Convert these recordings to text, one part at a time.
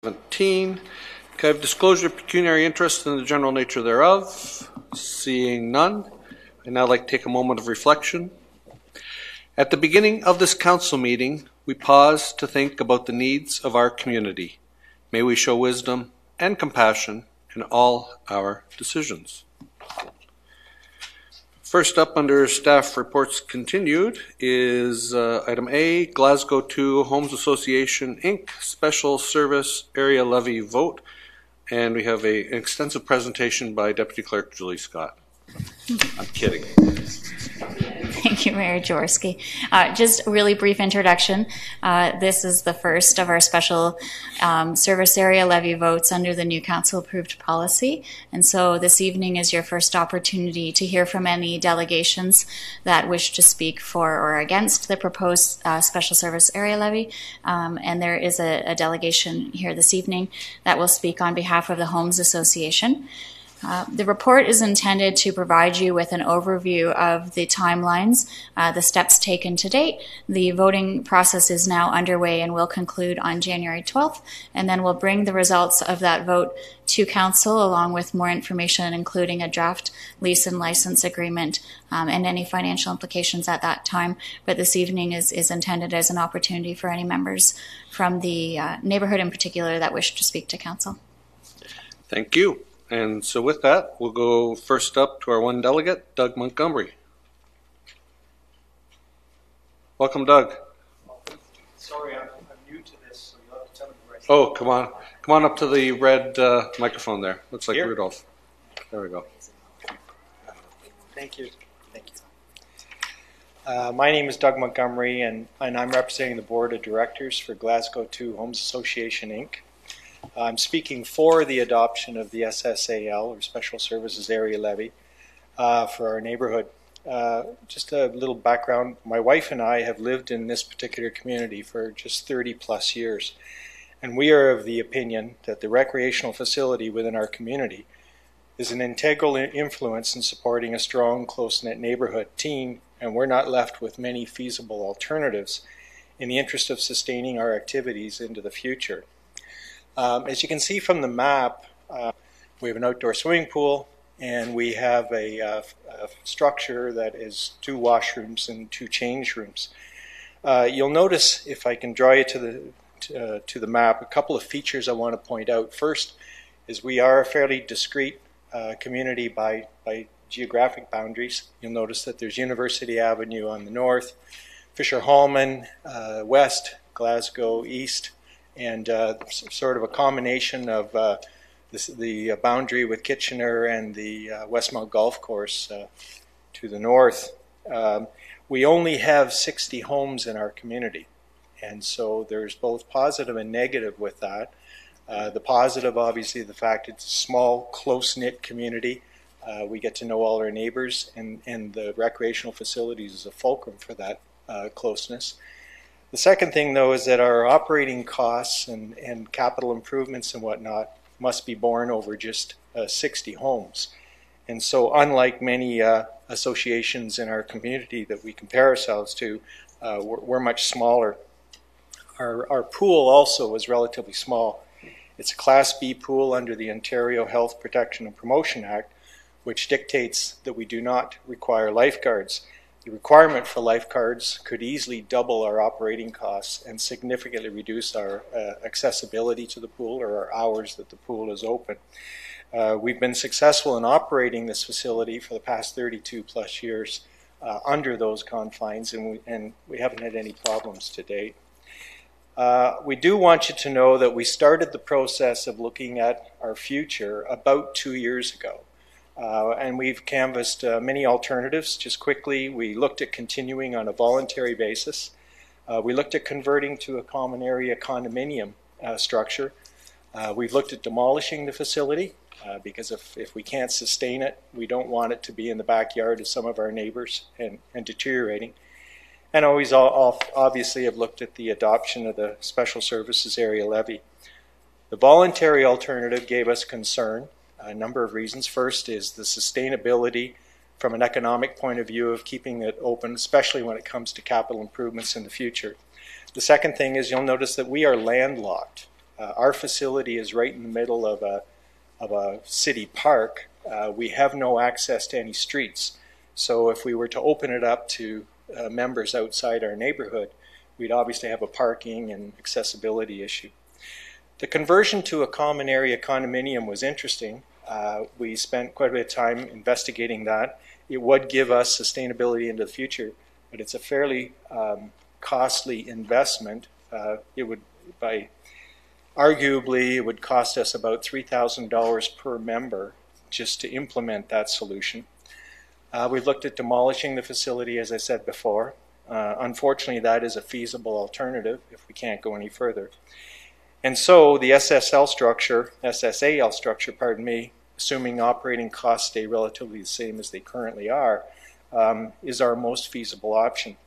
17. Can I have disclosure of pecuniary interest in the general nature thereof? Seeing none, I'd now like to take a moment of reflection. At the beginning of this council meeting, we pause to think about the needs of our community. May we show wisdom and compassion in all our decisions. First up under staff reports continued is item A, Glasgow 2 Homes Association Inc. Special Service Area Levy Vote. And we have an extensive presentation by Deputy Clerk Julie Scott. I'm kidding. Thank you, Mayor Jaworski. Just a really brief introduction. This is the first of our special service area levy votes under the new council-approved policy. And so this evening is your first opportunity to hear from any delegations that wish to speak for or against the proposed special service area levy. And there is a delegation here this evening that will speak on behalf of the Homes Association. The report is intended to provide you with an overview of the timelines, the steps taken to date. The voting process is now underway and will conclude on January 12th, and then we'll bring the results of that vote to Council along with more information, including a draft lease and license agreement and any financial implications at that time. But this evening is intended as an opportunity for any members from the neighborhood in particular that wish to speak to Council. Thank you. And so with that, we'll go first up to our one delegate, Doug Montgomery. Welcome, Doug. Sorry, I'm new to this, so you'll have to tell me where I sit. Oh, come on. Come on up to the red microphone there. Looks like Here? Rudolph. There we go. Thank you. Thank you. My name is Doug Montgomery, and I'm representing the Board of Directors for Glasgow 2 Homes Association, Inc. I'm speaking for the adoption of the SSAL, or Special Services Area Levy, for our neighborhood. Just a little background. My wife and I have lived in this particular community for just 30 plus years. And we are of the opinion that the recreational facility within our community is an integral influence in supporting a strong, close-knit neighborhood team, and we're not left with many feasible alternatives in the interest of sustaining our activities into the future. As you can see from the map, we have an outdoor swimming pool, and we have a structure that is 2 washrooms and 2 change rooms. You'll notice, if I can draw you to the map, a couple of features I want to point out. First is we are a fairly discrete community by geographic boundaries. You'll notice that there's University Avenue on the north, Fisher-Hallman west, Glasgow east, and sort of a combination of the boundary with Kitchener and the Westmount Golf Course to the north. We only have 60 homes in our community, and so there's both positive and negative with that. The positive, obviously, the fact it's a small, close-knit community. We get to know all our neighbors, and the recreational facilities is a fulcrum for that closeness. The second thing, though, is that our operating costs and capital improvements and whatnot must be borne over just 60 homes. And so unlike many associations in our community that we compare ourselves to, we're much smaller. Our pool also is relatively small. It's a Class B pool under the Ontario Health Protection and Promotion Act, which dictates that we do not require lifeguards. The requirement for lifeguards could easily double our operating costs and significantly reduce our accessibility to the pool or our hours that the pool is open. We've been successful in operating this facility for the past 32 plus years under those confines, and we haven't had any problems to date. We do want you to know that we started the process of looking at our future about 2 years ago. And we've canvassed many alternatives. Just quickly, we looked at continuing on a voluntary basis. We looked at converting to a common area condominium structure. We've looked at demolishing the facility because if we can't sustain it, we don't want it to be in the backyard of some of our neighbors and deteriorating. And always obviously have looked at the adoption of the Special Services Area Levy. The voluntary alternative gave us concern. A number of reasons. First is the sustainability from an economic point of view of keeping it open, especially when it comes to capital improvements in the future. The second thing is you'll notice that we are landlocked. Our facility is right in the middle of a city park. We have no access to any streets. So if we were to open it up to members outside our neighborhood, we'd obviously have a parking and accessibility issue. The conversion to a common area condominium was interesting. We spent quite a bit of time investigating that. It would give us sustainability into the future, but it's a fairly costly investment. Arguably, it would cost us about $3,000 per member just to implement that solution. We've looked at demolishing the facility, as I said before. Unfortunately, that is a feasible alternative if we can't go any further. And so the SSAL structure, assuming operating costs stay relatively the same as they currently are, is our most feasible option.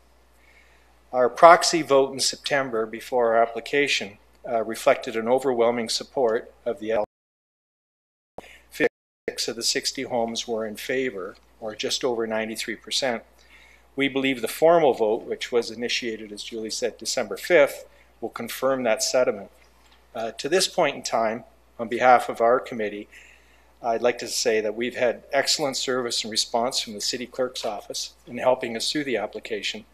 Our proxy vote in September before our application reflected an overwhelming support of the 6 of the 60 homes were in favor, or just over 93%. We believe the formal vote, which was initiated, as Julie said, December 5th, will confirm that sentiment. To this point in time, on behalf of our committee, I'd like to say that we've had excellent service and response from the City Clerk's office in helping us through the application,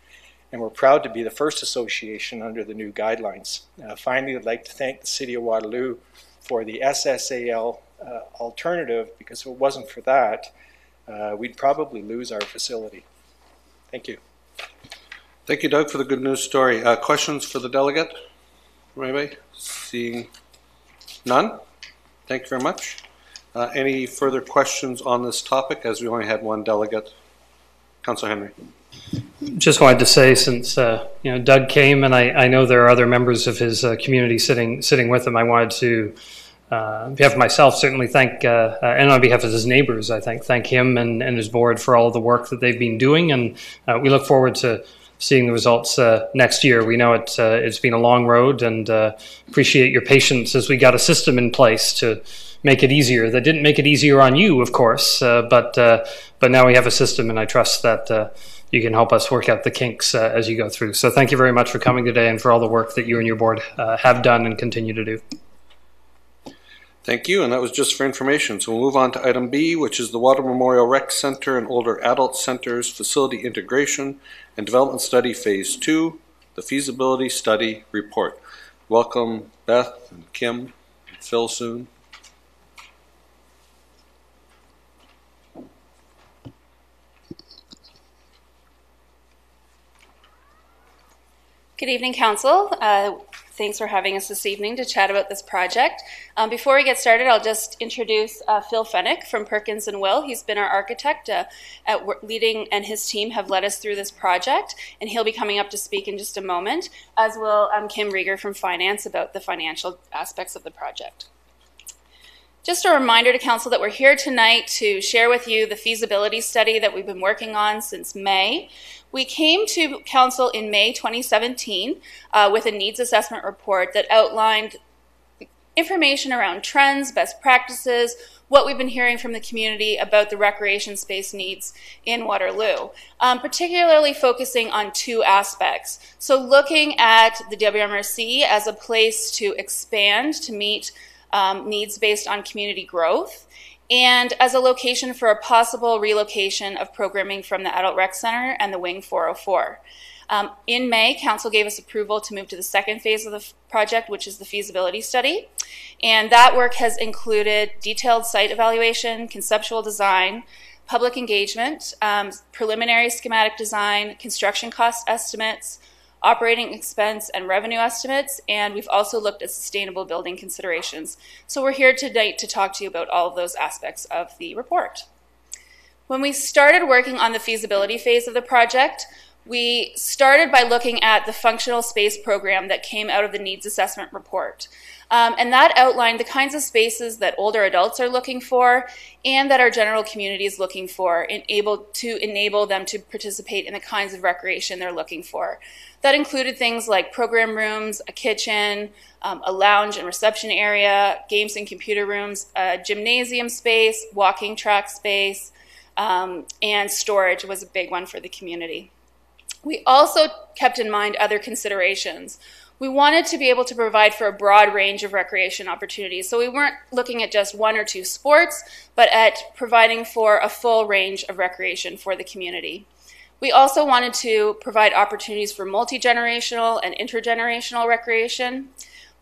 and we're proud to be the first association under the new guidelines. Finally, I'd like to thank the City of Waterloo for the SSAL alternative, because if it wasn't for that, we'd probably lose our facility. Thank you. Thank you, Doug, for the good news story. Questions for the delegate? Anybody? Seeing none? Thank you very much. Any further questions on this topic, as we only had one delegate? Councillor Henry. Just wanted to say, since Doug came, and I know there are other members of his community sitting with him, I wanted to, on behalf of myself, certainly thank, and on behalf of his neighbors, I thank him and his board for all of the work that they've been doing, and we look forward to seeing the results next year. We know it's been a long road, and appreciate your patience as we got a system in place to make it easier. That didn't make it easier on you, of course, but now we have a system, and I trust that you can help us work out the kinks as you go through. So thank you very much for coming today and for all the work that you and your board have done and continue to do. Thank you, and that was just for information. So we'll move on to item B, which is the Water Memorial Rec Center and Older Adult Centers Facility Integration and Development Study Phase 2, the Feasibility Study Report. Welcome Beth and Kim and Phil soon. Good evening, Council. Thanks for having us this evening to chat about this project. Before we get started, I'll just introduce Phil Fennick from Perkins & Will. He's been our architect at leading, and his team have led us through this project, and he'll be coming up to speak in just a moment, as will Kim Rieger from Finance about the financial aspects of the project. Just a reminder to Council that we're here tonight to share with you the feasibility study that we've been working on since May. We came to Council in May 2017 with a needs assessment report that outlined information around trends, best practices, what we've been hearing from the community about the recreation space needs in Waterloo, particularly focusing on two aspects. So looking at the WMRC as a place to expand to meet needs based on community growth, and as a location for a possible relocation of programming from the Adult Rec Center and the Wing 404. In May, Council gave us approval to move to the second phase of the project, which is the feasibility study. And that work has included detailed site evaluation, conceptual design, public engagement, preliminary schematic design, construction cost estimates, operating expense and revenue estimates, and we've also looked at sustainable building considerations. So we're here tonight to talk to you about all of those aspects of the report. When we started working on the feasibility phase of the project, we started by looking at the functional space program that came out of the needs assessment report. And that outlined the kinds of spaces that older adults are looking for and that our general community is looking for, to enable them to participate in the kinds of recreation they're looking for. That included things like program rooms, a kitchen, a lounge and reception area, games and computer rooms, a gymnasium space, walking track space, and storage was a big one for the community. We also kept in mind other considerations. We wanted to be able to provide for a broad range of recreation opportunities. So we weren't looking at just one or two sports, but at providing for a full range of recreation for the community. We also wanted to provide opportunities for multi-generational and intergenerational recreation.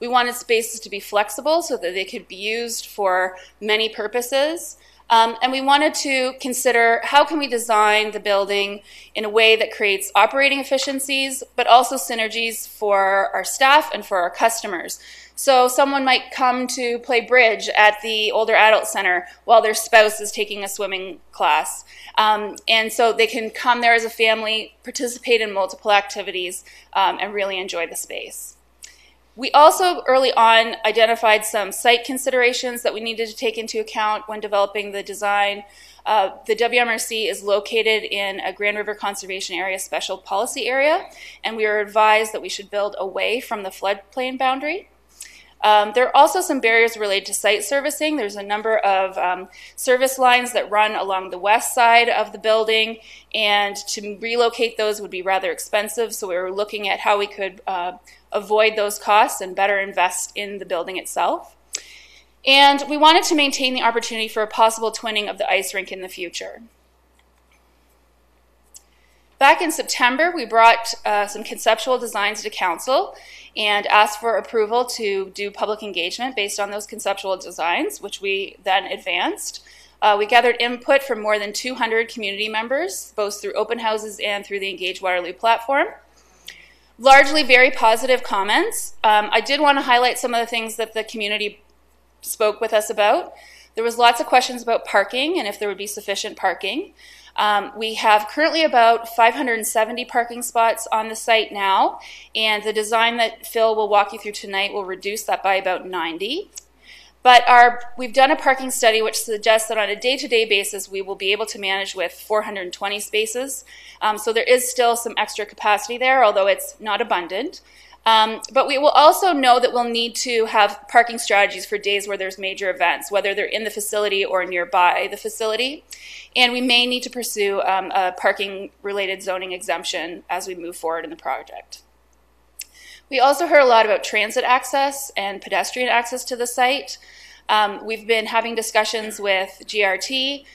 We wanted spaces to be flexible so that they could be used for many purposes. And we wanted to consider how can we design the building in a way that creates operating efficiencies, but also synergies for our staff and for our customers. So someone might come to play bridge at the older adult center while their spouse is taking a swimming class. And so they can come there as a family, participate in multiple activities, and really enjoy the space. We also early on identified some site considerations that we needed to take into account when developing the design. The WMRC is located in a Grand River Conservation Area Special Policy Area, and we were advised that we should build away from the floodplain boundary. There are also some barriers related to site servicing. There's a number of service lines that run along the west side of the building, and to relocate those would be rather expensive, so we were looking at how we could avoid those costs and better invest in the building itself. And we wanted to maintain the opportunity for a possible twinning of the ice rink in the future. Back in September, we brought some conceptual designs to council and asked for approval to do public engagement based on those conceptual designs, which we then advanced. We gathered input from more than 200 community members, both through open houses and through the Engage Waterloo platform. Largely very positive comments. I did want to highlight some of the things that the community spoke with us about. There was lots of questions about parking and if there would be sufficient parking. We have currently about 570 parking spots on the site now, and the design that Phil will walk you through tonight will reduce that by about 90. But we've done a parking study which suggests that on a day-to-day basis we will be able to manage with 420 spaces. So there is still some extra capacity there, although it's not abundant. But we will also know that we'll need to have parking strategies for days where there's major events, whether they're in the facility or nearby the facility. And we may need to pursue a parking-related zoning exemption as we move forward in the project. We also heard a lot about transit access and pedestrian access to the site. We've been having discussions with GRT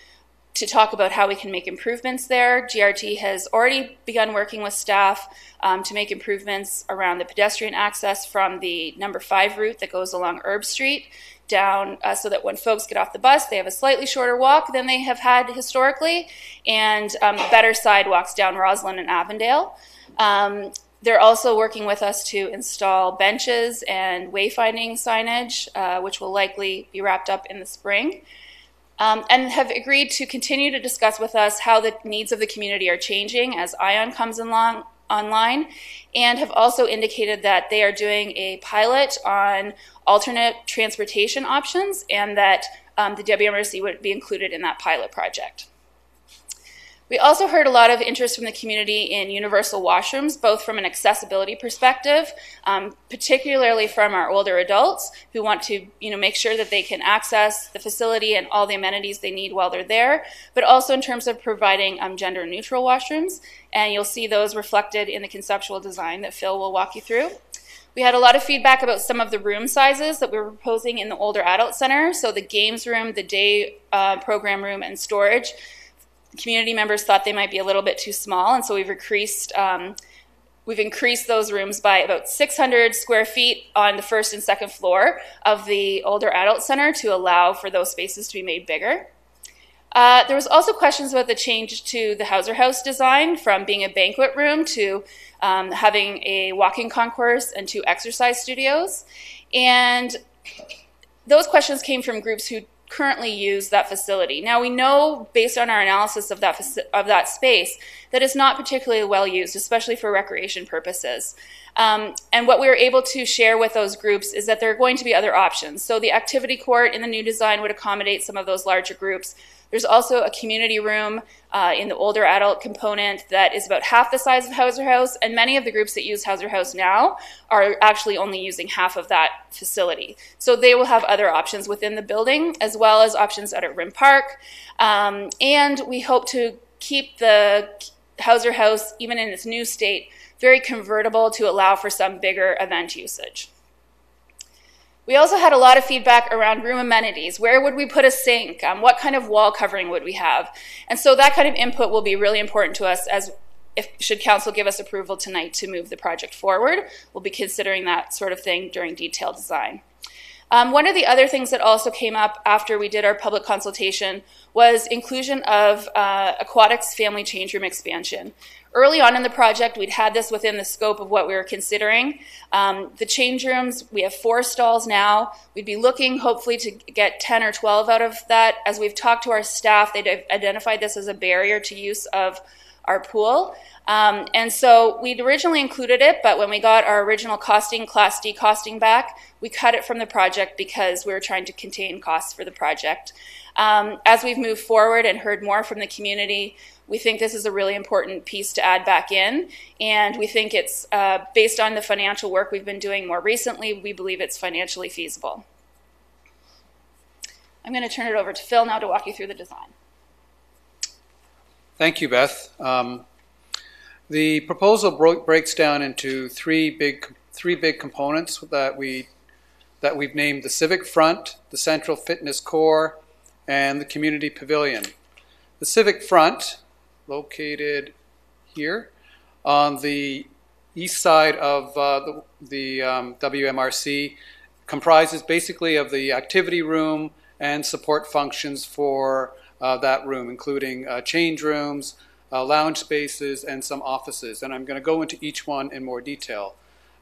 to talk about how we can make improvements there. GRT has already begun working with staff to make improvements around the pedestrian access from the number 5 route that goes along Herb Street down so that when folks get off the bus, they have a slightly shorter walk than they have had historically, and better sidewalks down Roslyn and Avondale. They're also working with us to install benches and wayfinding signage, which will likely be wrapped up in the spring, and have agreed to continue to discuss with us how the needs of the community are changing as ION comes online, and have also indicated that they are doing a pilot on alternate transportation options and that the WMRC would be included in that pilot project. We also heard a lot of interest from the community in universal washrooms, both from an accessibility perspective, particularly from our older adults who want to make sure that they can access the facility and all the amenities they need while they're there, but also in terms of providing gender-neutral washrooms. And you'll see those reflected in the conceptual design that Phil will walk you through. We had a lot of feedback about some of the room sizes that we were proposing in the older adult center. So the games room, the day program room, and storage. Community members thought they might be a little bit too small, and so we've increased those rooms by about 600 square feet on the first and second floor of the older adult center to allow for those spaces to be made bigger. There was also questions about the change to the Hauser House design from being a banquet room to having a walking concourse and 2 exercise studios. And those questions came from groups who currently use that facility. Now we know, based on our analysis of that space, that it's not particularly well used, especially for recreation purposes. And what we were able to share with those groups is that there are going to be other options. So the activity court in the new design would accommodate some of those larger groups. There's also a community room in the older adult component that is about half the size of Hauser House, and many of the groups that use Hauser House now are actually only using half of that facility. So they will have other options within the building, as well as options out at Rim Park. And we hope to keep the Hauser House, even in its new state, very convertible to allow for some bigger event usage. We also had a lot of feedback around room amenities. Where would we put a sink? What kind of wall covering would we have? And so that kind of input will be really important to us should council give us approval tonight to move the project forward. We'll be considering that sort of thing during detailed design. One of the other things that also came up after we did our public consultation was inclusion of aquatics family change room expansion. Early on in the project, we'd had this within the scope of what we were considering. The change rooms, we have 4 stalls now. We'd be looking hopefully to get 10 or 12 out of that. As we've talked to our staff, they'd identified this as a barrier to use of our pool. And so we'd originally included it, but when we got our original costing, Class D costing back, we cut it from the project because we were trying to contain costs for the project. As we've moved forward and heard more from the community, we think this is a really important piece to add back in, and we think it's, based on the financial work we've been doing more recently, we believe it's financially feasible. I'm going to turn it over to Phil now to walk you through the design. Thank you, Beth. The proposal breaks down into three big components that we've named the Civic Front, the Central Fitness Core, and the Community Pavilion. The Civic Front, located here on the east side of the WMRC, comprises basically of the activity room and support functions for that room, including change rooms, lounge spaces, and some offices. And I'm going to go into each one in more detail.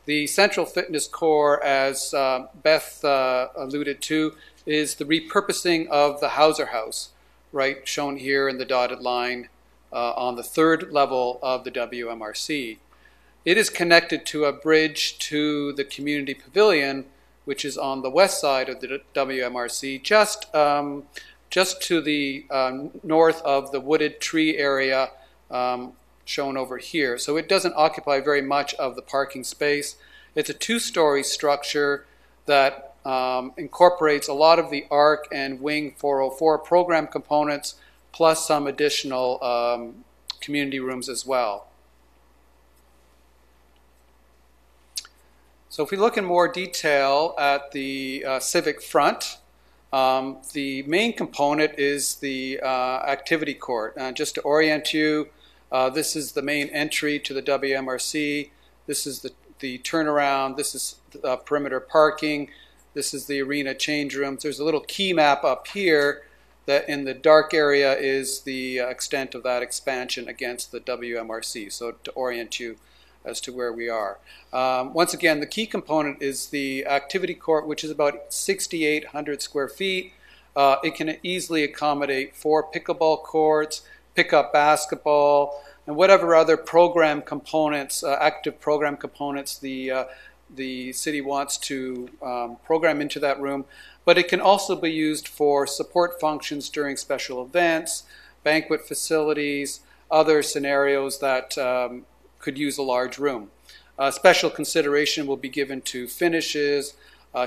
The Central Fitness Core, as Beth alluded to, is the repurposing of the Hauser House, right, shown here in the dotted line on the 3rd level of the WMRC. It is connected to a bridge to the Community Pavilion, which is on the west side of the WMRC, just to the north of the wooded tree area shown over here. So it doesn't occupy very much of the parking space. It's a 2-story structure that incorporates a lot of the ARC and Wing 404 program components, plus some additional community rooms as well. So if we look in more detail at the Civic Front, the main component is the activity court. Just to orient you, this is the main entry to the WMRC. This is the turnaround. This is perimeter parking. This is the arena change rooms. There's a little key map up here that in the dark area is the extent of that expansion against the WMRC, so to orient you as to where we are. Once again, the key component is the activity court, which is about 6,800 square feet. It can easily accommodate 4 pickleball courts, pickup basketball, and whatever other program components, active program components the city wants to program into that room. But it can also be used for support functions during special events, banquet facilities, other scenarios that could use a large room. Special consideration will be given to finishes,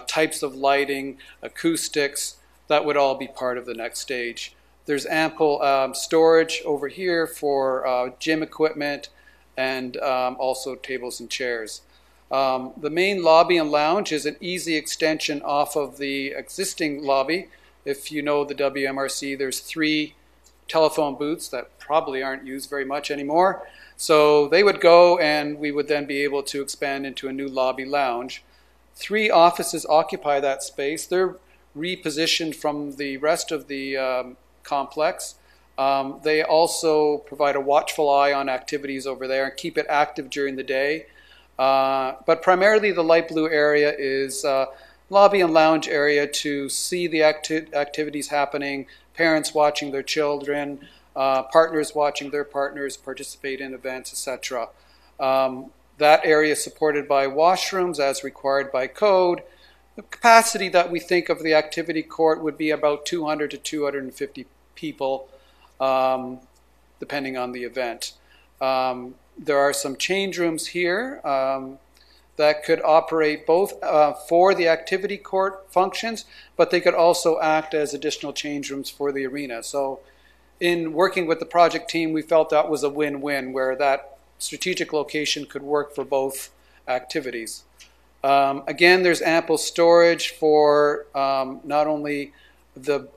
types of lighting, acoustics. That would all be part of the next stage. There's ample storage over here for gym equipment and also tables and chairs. The main lobby and lounge is an easy extension off of the existing lobby. If you know the WMRC, there's 3 telephone booths that probably aren't used very much anymore. So they would go and we would then be able to expand into a new lobby lounge. 3 offices occupy that space. They're repositioned from the rest of the complex. They also provide a watchful eye on activities over there and keep it active during the day. But primarily the light blue area is lobby and lounge area to see the activities happening, parents watching their children, partners watching their partners participate in events, etc. That area is supported by washrooms as required by code. The capacity that we think of the activity court would be about 200 to 250 people, depending on the event. There are some change rooms here that could operate both for the activity court functions, but they could also act as additional change rooms for the arena. So in working with the project team, we felt that was a win-win, where that strategic location could work for both activities. Again, there's ample storage for not only the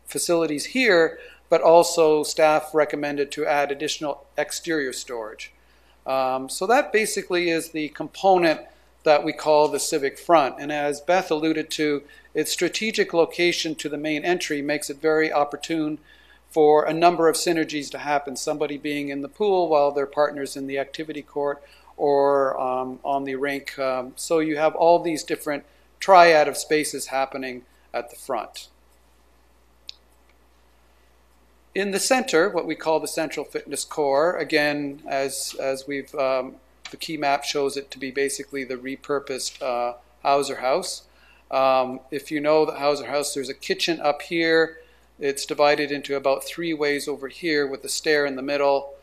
facilities here, but also staff recommended to add additional exterior storage. So that basically is the component that we call the civic front. And as Beth alluded to, its strategic location to the main entry makes it very opportune for a number of synergies to happen, somebody being in the pool while their partner's in the activity court or on the rink. So you have all these different triad of spaces happening at the front. In the center, what we call the central fitness core, again, as we've, the key map shows it to be basically the repurposed Hauser House. If you know the Hauser House, there's a kitchen up here. It's divided into about 3 ways over here with a stair in the middle.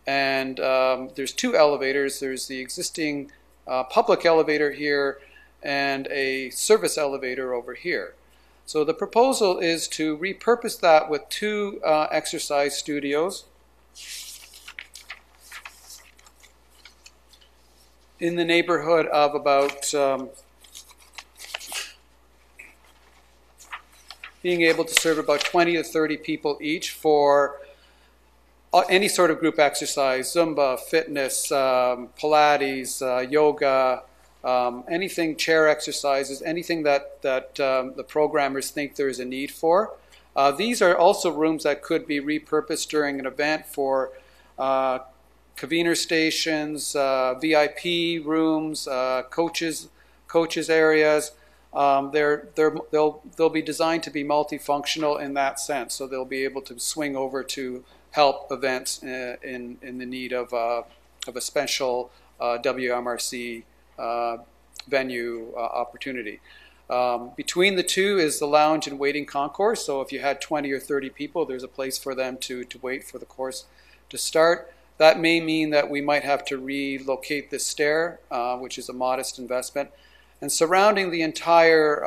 And there's 2 elevators. There's the existing public elevator here and a service elevator over here. So the proposal is to repurpose that with 2 exercise studios in the neighborhood of about being able to serve about 20 to 30 people each for any sort of group exercise, Zumba, fitness, Pilates, yoga, anything, chair exercises, anything that the programmers think there is a need for. These are also rooms that could be repurposed during an event for convener stations, VIP rooms, coaches areas. They'll be designed to be multifunctional in that sense, so they'll be able to swing over to help events in the need of a special WMRC venue opportunity. Between the 2 is the lounge and waiting concourse, so if you had 20 or 30 people, there's a place for them to wait for the course to start. That may mean that we might have to relocate this stair, which is a modest investment. And surrounding the entire,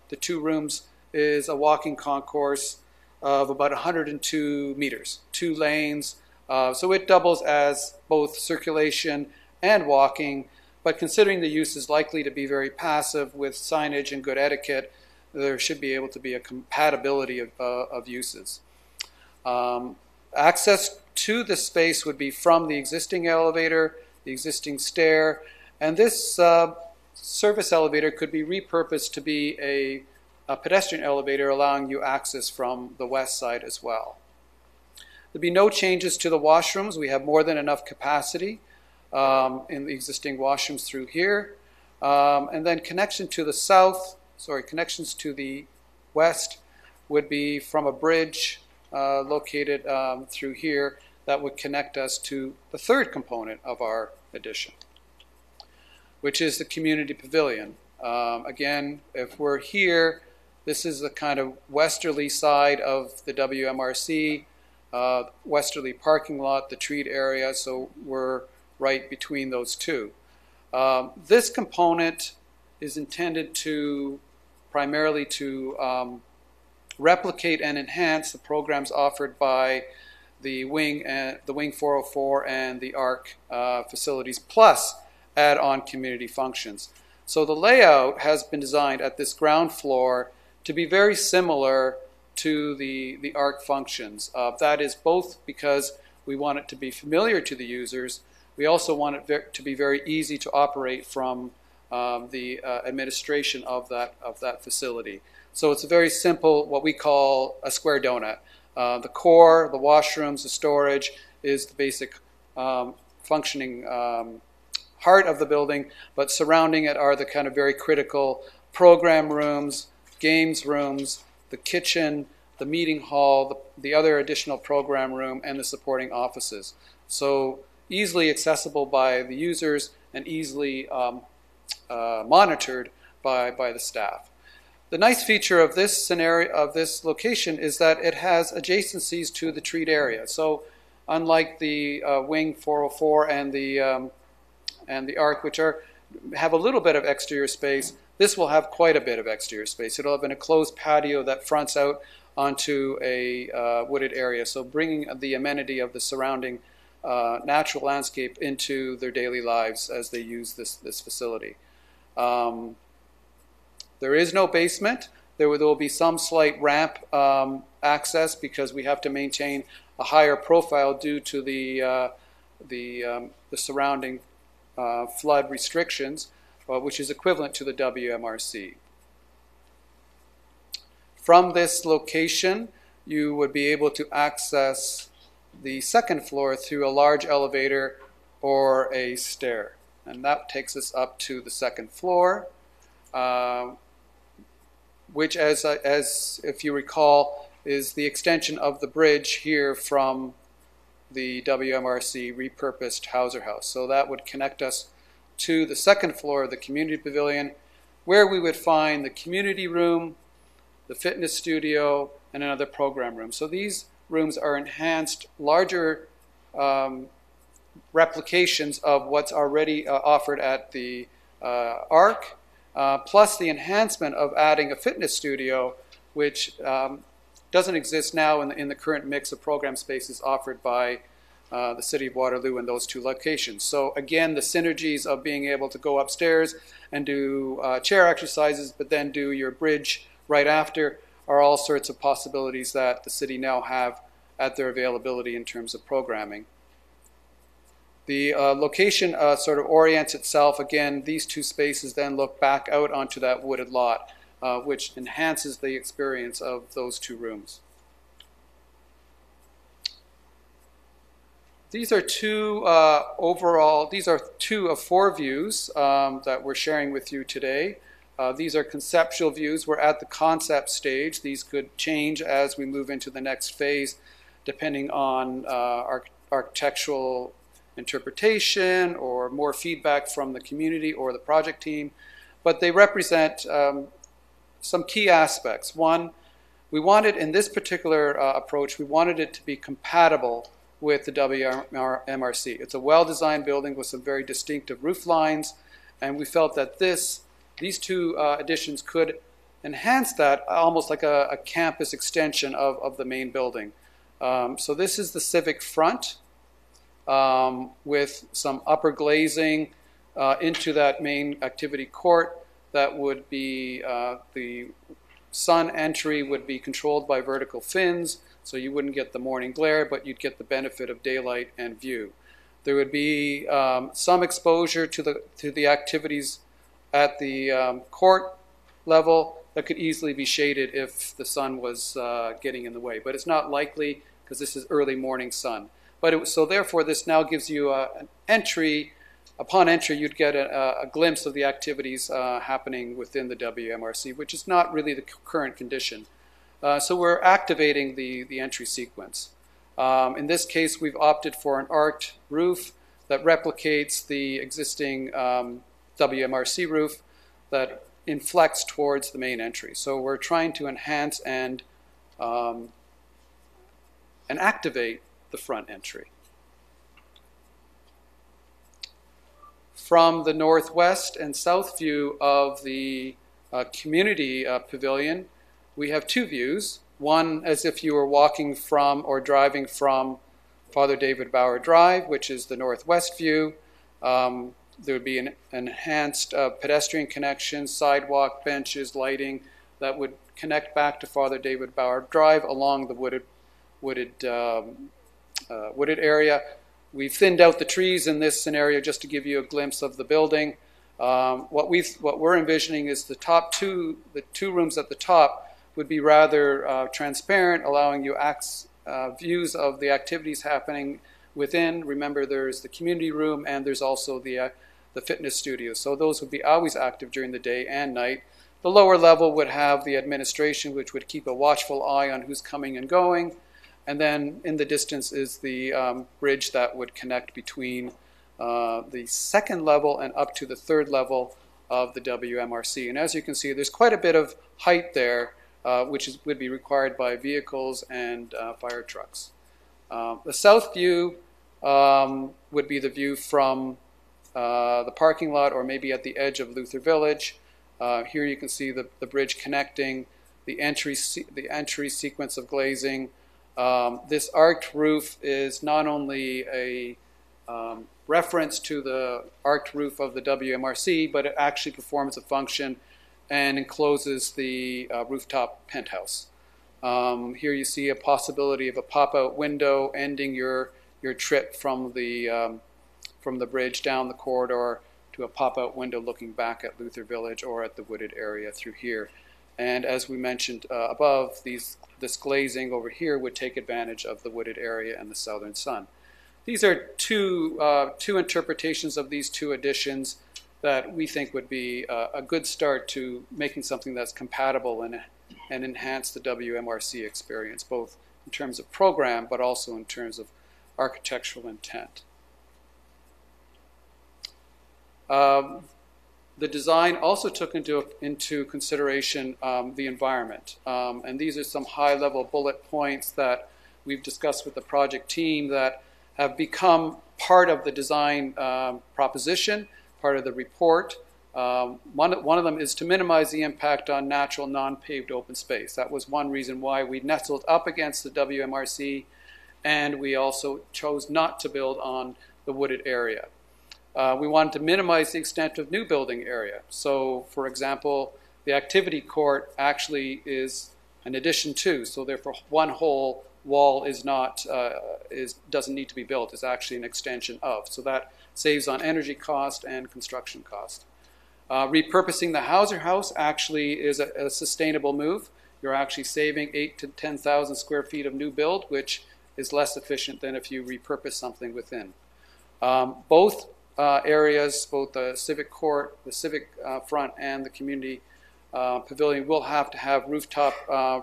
the 2 rooms is a walking concourse of about 102 meters, 2 lanes. So it doubles as both circulation and walking, but considering the use is likely to be very passive with signage and good etiquette, there should be able to be a compatibility of uses. Access to this space would be from the existing elevator, the existing stair, and this service elevator could be repurposed to be a pedestrian elevator, allowing you access from the west side as well. There'd be no changes to the washrooms. We have more than enough capacity in the existing washrooms through here. And then connections to the west would be from a bridge located through here that would connect us to the 3rd component of our addition, which is the community pavilion. Again, if we're here, this is the kind of westerly side of the WMRC, westerly parking lot, the treat area, so we're right between those 2. This component is intended to primarily to replicate and enhance the programs offered by the Wing 404 and the ARC facilities, plus add on community functions. So the layout has been designed at this ground floor to be very similar to the ARC functions. That is both because we want it to be familiar to the users. We also want it to be very easy to operate from the administration of that facility. So it's a very simple, what we call a square donut. The core, the washrooms, the storage is the basic functioning heart of the building, but surrounding it are the kind of very critical program rooms, games rooms, the kitchen, the meeting hall, the other additional program room, and the supporting offices. So easily accessible by the users and easily monitored by the staff. The nice feature of this scenario, of this location, is that it has adjacencies to the treat area. So unlike the Wing 404 and the ARC, which have a little bit of exterior space, this will have quite a bit of exterior space. It'll have an enclosed patio that fronts out onto a wooded area, so bringing the amenity of the surrounding natural landscape into their daily lives as they use this facility. There is no basement. There will be some slight ramp access because we have to maintain a higher profile due to the surrounding flood restrictions, which is equivalent to the WMRC. From this location, you would be able to access the second floor through a large elevator or a stair. And that takes us up to the second floor, which, as if you recall, is the extension of the bridge here from the WMRC repurposed Hauser House. So that would connect us to the second floor of the community pavilion, where we would find the community room, the fitness studio, and another program room. So these rooms are enhanced, larger replications of what's already offered at the ARC, plus the enhancement of adding a fitness studio, which doesn't exist now in the current mix of program spaces offered by the City of Waterloo in those two locations. So again, the synergies of being able to go upstairs and do chair exercises, but then do your bridge right after, are all sorts of possibilities that the city now have at their availability in terms of programming. The location sort of orients itself. Again, these two spaces then look back out onto that wooded lot, which enhances the experience of those two rooms. These are two these are two of four views that we're sharing with you today. These are conceptual views. We're at the concept stage. These could change as we move into the next phase, depending on architectural interpretation or more feedback from the community or the project team. But they represent some key aspects. One, we wanted, in this particular approach, we wanted it to be compatible with the WMRC. It's a well-designed building with some very distinctive roof lines, and we felt that these two additions could enhance that, almost like a campus extension of the main building. So this is the civic front with some upper glazing into that main activity court. That would be the sun entry would be controlled by vertical fins, so you wouldn't get the morning glare, but you'd get the benefit of daylight and view. There would be some exposure to the activities at the court level that could easily be shaded if the sun was getting in the way. But it's not likely because this is early morning sun. So therefore, this now gives you an entry. Upon entry, you'd get a glimpse of the activities happening within the WMRC, which is not really the current condition. So we're activating the entry sequence. In this case, we've opted for an arched roof that replicates the existing WMRC roof that inflects towards the main entry. So we're trying to enhance and activate the front entry. From the northwest and south view of the community pavilion, we have two views. One as if you were walking from or driving from Father David Bauer Drive, which is the northwest view. There would be an enhanced pedestrian connection, sidewalk, benches, lighting that would connect back to Father David Bauer Drive along the wooded area. We've thinned out the trees in this scenario just to give you a glimpse of the building. What we're envisioning is the two rooms at the top would be rather transparent, allowing you views of the activities happening within. Remember, there's the community room and there's also the fitness studio. So those would be always active during the day and night. The lower level would have the administration, which would keep a watchful eye on who's coming and going. And then in the distance is the bridge that would connect between the second level and up to the third level of the WMRC. And as you can see, there's quite a bit of height there, which would be required by vehicles and fire trucks. The south view would be the view from the parking lot or maybe at the edge of Luther Village. Here you can see the bridge connecting, the entry sequence of glazing, This arched roof is not only a reference to the arched roof of the WMRC, but it actually performs a function and encloses the rooftop penthouse. Here you see a possibility of a pop-out window ending your trip from the bridge down the corridor to a pop-out window looking back at Luther Village or at the wooded area through here. And as we mentioned above, this glazing over here would take advantage of the wooded area and the southern sun. These are two interpretations of these two additions that we think would be a good start to making something that's compatible and enhance the WMRC experience, both in terms of program, but also in terms of architectural intent. The design also took into consideration the environment. And these are some high-level bullet points that we've discussed with the project team that have become part of the design proposition, part of the report. One of them is to minimize the impact on natural non-paved open space. That was one reason why we nestled up against the WMRC, and we also chose not to build on the wooded area. We wanted to minimize the extent of new building area. So, for example, the activity court actually is an addition to, so therefore one whole wall doesn't need to be built. It's actually an extension of. So that saves on energy cost and construction cost. Repurposing the Hauser House actually is a sustainable move. You're actually saving 8,000 to 10,000 square feet of new build, which is less efficient than if you repurpose something within. Both areas, both the civic court, the civic front, and the community pavilion will have to have rooftop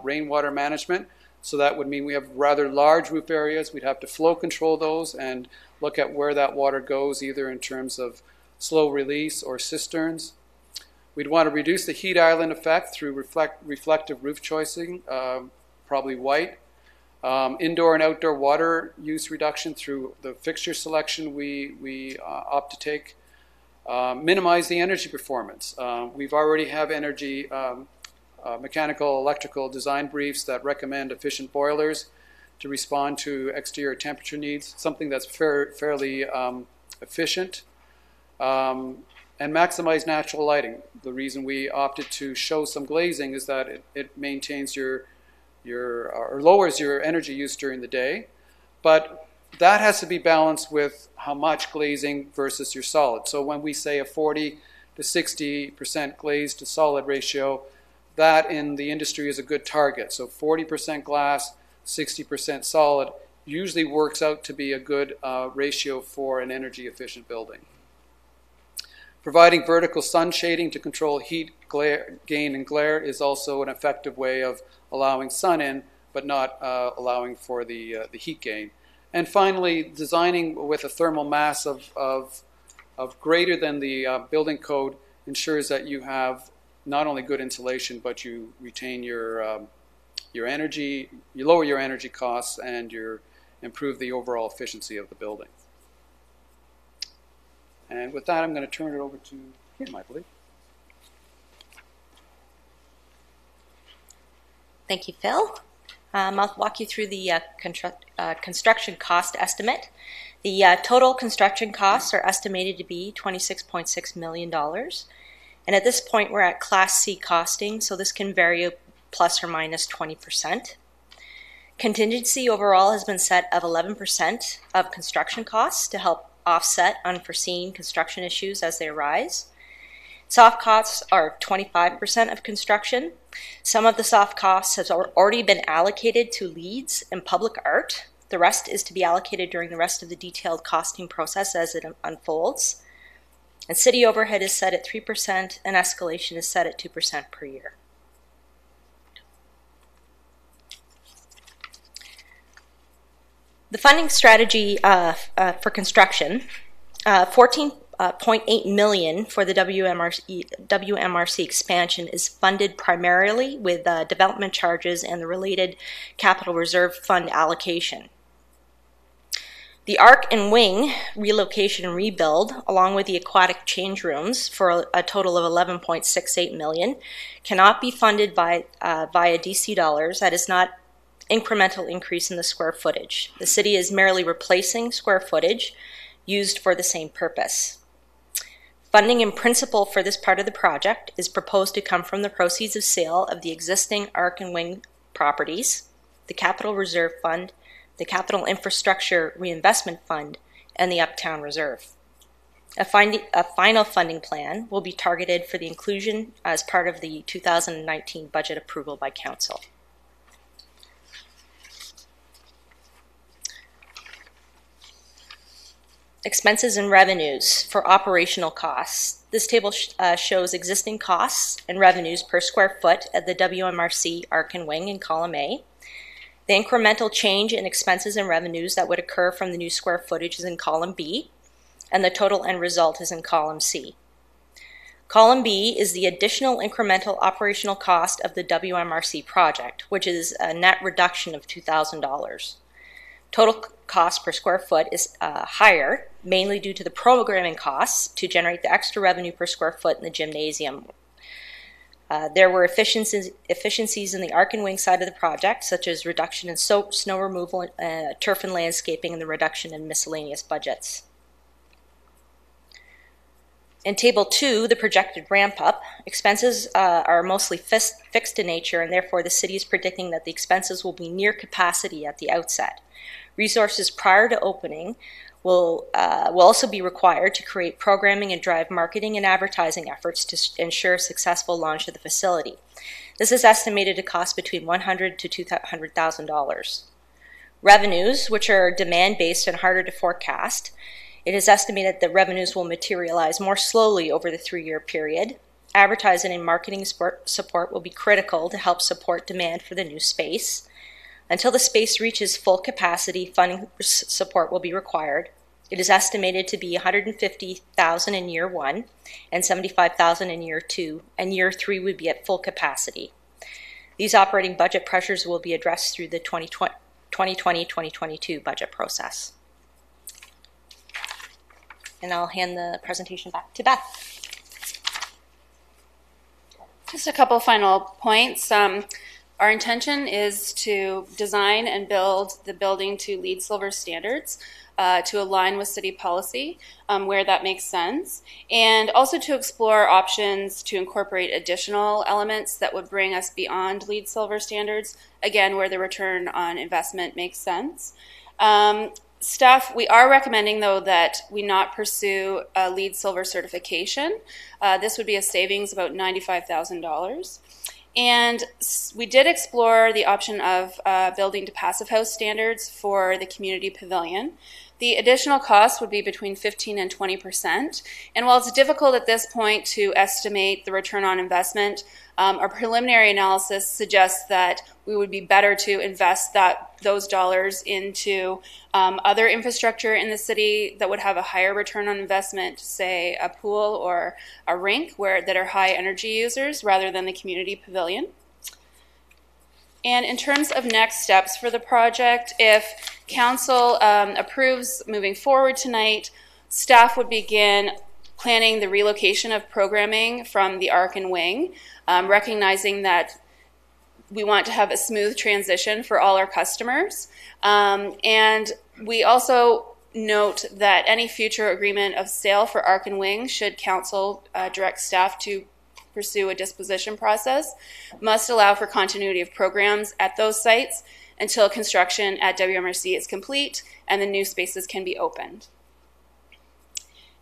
rainwater management. So that would mean we have rather large roof areas. We'd have to flow control those and look at where that water goes, either in terms of slow release or cisterns. We'd want to reduce the heat island effect through reflective roof choicing, probably white. Indoor and outdoor water use reduction through the fixture selection we opt to take. Minimize the energy performance. We've already have energy mechanical, electrical design briefs that recommend efficient boilers to respond to exterior temperature needs, something that's fairly efficient. And maximize natural lighting. The reason we opted to show some glazing is that it maintains or lowers your energy use during the day, but that has to be balanced with how much glazing versus your solid. So when we say a 40 to 60% glazed to solid ratio, that in the industry is a good target. So 40% glass, 60% solid usually works out to be a good ratio for an energy efficient building. Providing vertical sun shading to control heat gain and glare is also an effective way of allowing sun in, but not allowing for the heat gain. And finally, designing with a thermal mass of greater than the building code ensures that you have not only good insulation, but you retain your energy, you lower your energy costs, and you improve the overall efficiency of the building. And with that, I'm going to turn it over to Kim, I believe. Thank you, Phil. I'll walk you through the construction cost estimate. The total construction costs are estimated to be $26.6 million. And at this point, we're at Class C costing, so this can vary plus or minus 20%. Contingency overall has been set of 11% of construction costs to help offset unforeseen construction issues as they arise. Soft costs are 25% of construction. Some of the soft costs have already been allocated to leads and public art. The rest is to be allocated during the rest of the detailed costing process as it unfolds. And city overhead is set at 3% and escalation is set at 2% per year. The funding strategy for construction, $14.8 million for the WMRC expansion is funded primarily with development charges and the related capital reserve fund allocation. The Arc and Wing relocation and rebuild, along with the aquatic change rooms for a total of $11.68 million, cannot be funded via DC dollars. That is not incremental increase in the square footage. The city is merely replacing square footage used for the same purpose. Funding in principle for this part of the project is proposed to come from the proceeds of sale of the existing Arc and Wing properties, the Capital Reserve Fund, the Capital Infrastructure Reinvestment Fund, and the Uptown Reserve. A final funding plan will be targeted for the inclusion as part of the 2019 budget approval by Council. Expenses and revenues for operational costs. This table shows existing costs and revenues per square foot at the WMRC Arc and Wing in column A. The incremental change in expenses and revenues that would occur from the new square footage is in column B, and the total end result is in column C. Column B is the additional incremental operational cost of the WMRC project, which is a net reduction of $2,000. Total cost per square foot is higher, mainly due to the programming costs to generate the extra revenue per square foot in the gymnasium. There were efficiencies in the Arc and Wing side of the project, such as reduction in snow removal, turf and landscaping, and the reduction in miscellaneous budgets. In Table 2, the projected ramp-up, expenses are mostly fixed in nature, and therefore the city is predicting that the expenses will be near capacity at the outset. Resources prior to opening will also be required to create programming and drive marketing and advertising efforts to ensure a successful launch of the facility. This is estimated to cost between $100,000 to $200,000. Revenues, which are demand-based and harder to forecast, it is estimated that revenues will materialize more slowly over the 3-year period. Advertising and marketing support will be critical to help support demand for the new space. Until the space reaches full capacity, funding support will be required. It is estimated to be $150,000 in year 1 and $75,000 in year 2, and year 3 would be at full capacity. These operating budget pressures will be addressed through the 2020-2022 budget process. And I'll hand the presentation back to Beth. Just a couple final points. Our intention is to design and build the building to LEED Silver standards to align with city policy where that makes sense, and also to explore options to incorporate additional elements that would bring us beyond LEED Silver standards, again, where the return on investment makes sense. Staff, we are recommending, though, that we not pursue a LEED Silver certification. This would be a savings about $95,000. And we did explore the option of building to Passive House standards for the community pavilion. The additional cost would be between 15% and 20%. And while it's difficult at this point to estimate the return on investment, our preliminary analysis suggests that we would be better to invest those dollars into other infrastructure in the city that would have a higher return on investment, say a pool or a rink that are high energy users, rather than the community pavilion. And in terms of next steps for the project, if Council approves moving forward tonight, staff would begin planning the relocation of programming from the Arc and Wing, recognizing that we want to have a smooth transition for all our customers. And we also note that any future agreement of sale for Arc and Wing, should Council direct staff to pursue a disposition process, must allow for continuity of programs at those sites until construction at WMRC is complete and the new spaces can be opened.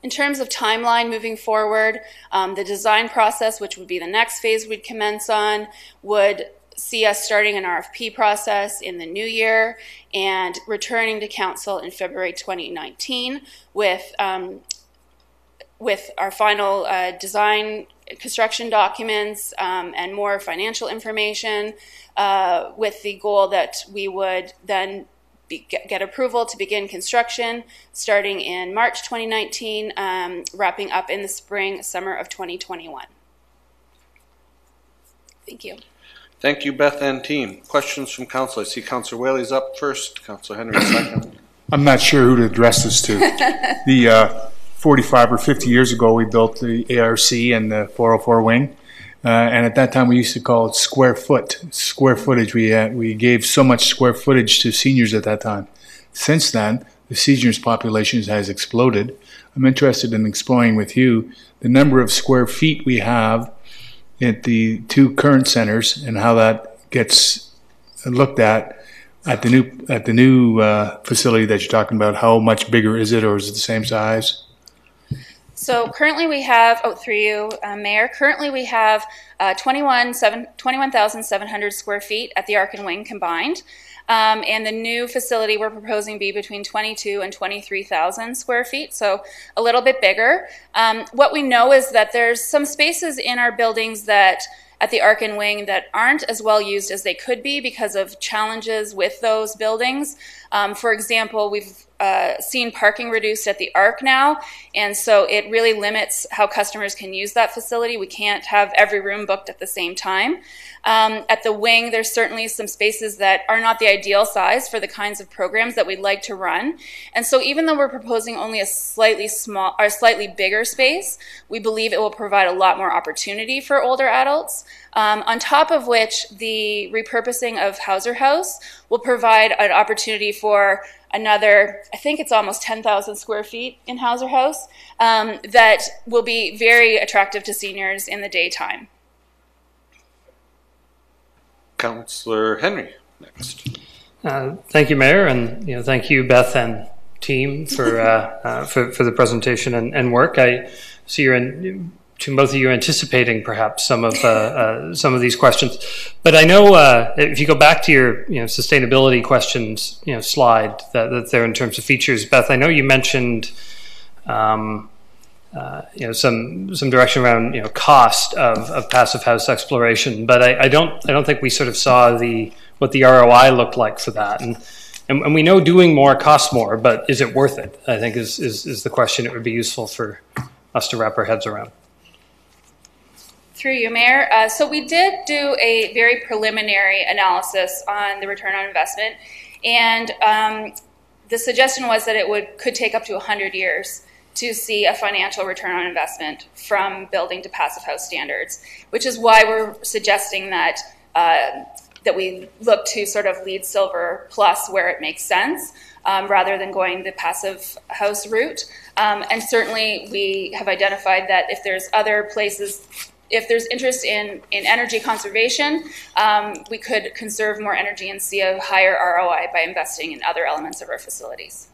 In terms of timeline moving forward, the design process, which would be the next phase we'd commence on, would see us starting an RFP process in the new year and returning to Council in February 2019 with our final design construction documents and more financial information, with the goal that we would then get approval to begin construction starting in March 2019, wrapping up in the summer of 2021. Thank you. Thank you, Beth and team. Questions from Council? I see Councillor Whaley's up first, Councillor Henry second. I'm not sure who to address this to. The 45 or 50 years ago, we built the ARC and the 404 wing, and at that time we used to call it square footage. We gave so much square footage to seniors at that time. Since then, the seniors population has exploded. I'm interested in exploring with you the number of square feet we have at the two current centers and how that gets looked at the new facility that you're talking about. How much bigger is it, or is it the same size? So currently we have, through you, Mayor, currently we have 21,700 square feet at the Arc and Wing combined. And the new facility we're proposing be between 22 and 23,000 square feet, so a little bit bigger. What we know is that there's some spaces in our buildings that at the Arc and Wing that aren't as well used as they could be because of challenges with those buildings. For example, we've seen parking reduced at the Arc now, and so it really limits how customers can use that facility. We can't have every room booked at the same time. At the Wing, there's certainly some spaces that are not the ideal size for the kinds of programs that we'd like to run. And so even though we're proposing only a slightly bigger space, we believe it will provide a lot more opportunity for older adults. On top of which, the repurposing of Hauser House will provide an opportunity for another, I think it's almost 10,000 square feet in Hauser House, that will be very attractive to seniors in the daytime. Councillor Henry, next. Thank you, Mayor, and thank you, Beth and team for the presentation and work. I see to both of you anticipating perhaps some of these questions, but I know if you go back to your sustainability questions slide that's there in terms of features, Beth, I know you mentioned some direction around cost of passive house exploration, but I don't think we sort of saw what the ROI looked like for that, and we know doing more costs more, but is it worth it? I think is the question. It would be useful for us to wrap our heads around. Through you, Mayor. So we did do a very preliminary analysis on the return on investment, and the suggestion was that it could take up to 100 years to see a financial return on investment from building to passive house standards, which is why we're suggesting that we look to sort of LEED Silver Plus where it makes sense, rather than going the passive house route. And certainly we have identified that if there's other places, if there's interest in energy conservation, we could conserve more energy and see a higher ROI by investing in other elements of our facilities.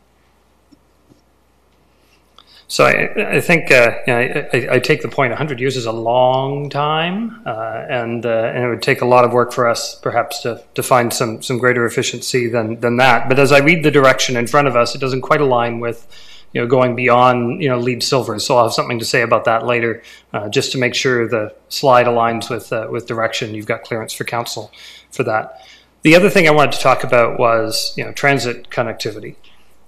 So I think I take the point. 100 years is a long time, and it would take a lot of work for us, perhaps, to find some greater efficiency than that. But as I read the direction in front of us, it doesn't quite align with going beyond LEED Silver. So I'll have something to say about that later, just to make sure the slide aligns with direction. You've got clearance for council for that. The other thing I wanted to talk about was transit connectivity.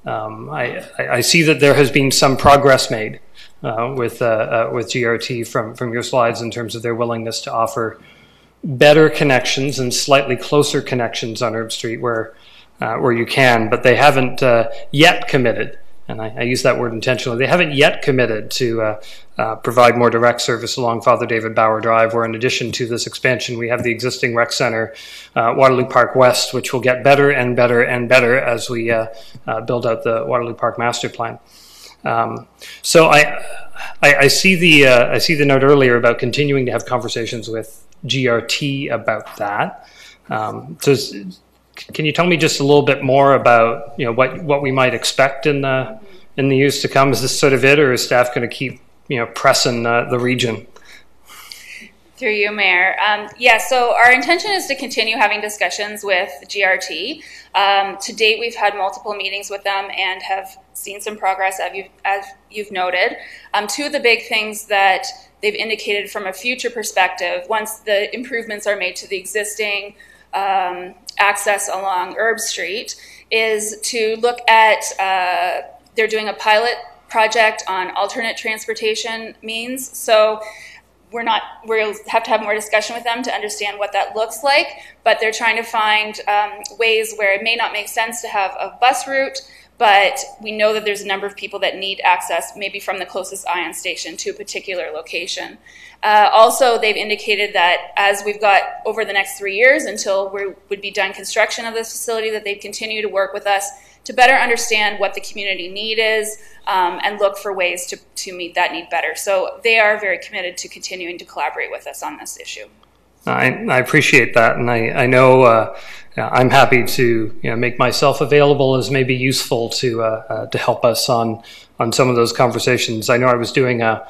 I see that there has been some progress made with GRT from your slides in terms of their willingness to offer better connections and slightly closer connections on Herb Street where you can, but they haven't yet committed, and I use that word intentionally, they haven't yet committed to provide more direct service along Father David Bauer Drive, where in addition to this expansion, we have the existing rec center, Waterloo Park West, which will get better and better and better as we build out the Waterloo Park Master Plan. So I see the note earlier about continuing to have conversations with GRT about that. Can you tell me just a little bit more about what we might expect in the years to come? Is this sort of it, or is staff going to keep pressing the region? Through you, Mayor. So our intention is to continue having discussions with GRT. To date, we've had multiple meetings with them and have seen some progress, as you've noted. Two of the big things that they've indicated from a future perspective, once the improvements are made to the existing access along Herb Street, is to look at, they're doing a pilot project on alternate transportation means. So we'll have to have more discussion with them to understand what that looks like, but they're trying to find ways where it may not make sense to have a bus route, but we know that there's a number of people that need access maybe from the closest ion station to a particular location. Also, they've indicated that as we've got over the next 3 years until we would be done construction of this facility, that they'd continue to work with us to better understand what the community need is and look for ways to meet that need better. So they are very committed to continuing to collaborate with us on this issue. I appreciate that, and I know I'm happy to make myself available as maybe useful to help us on some of those conversations. I know I was doing a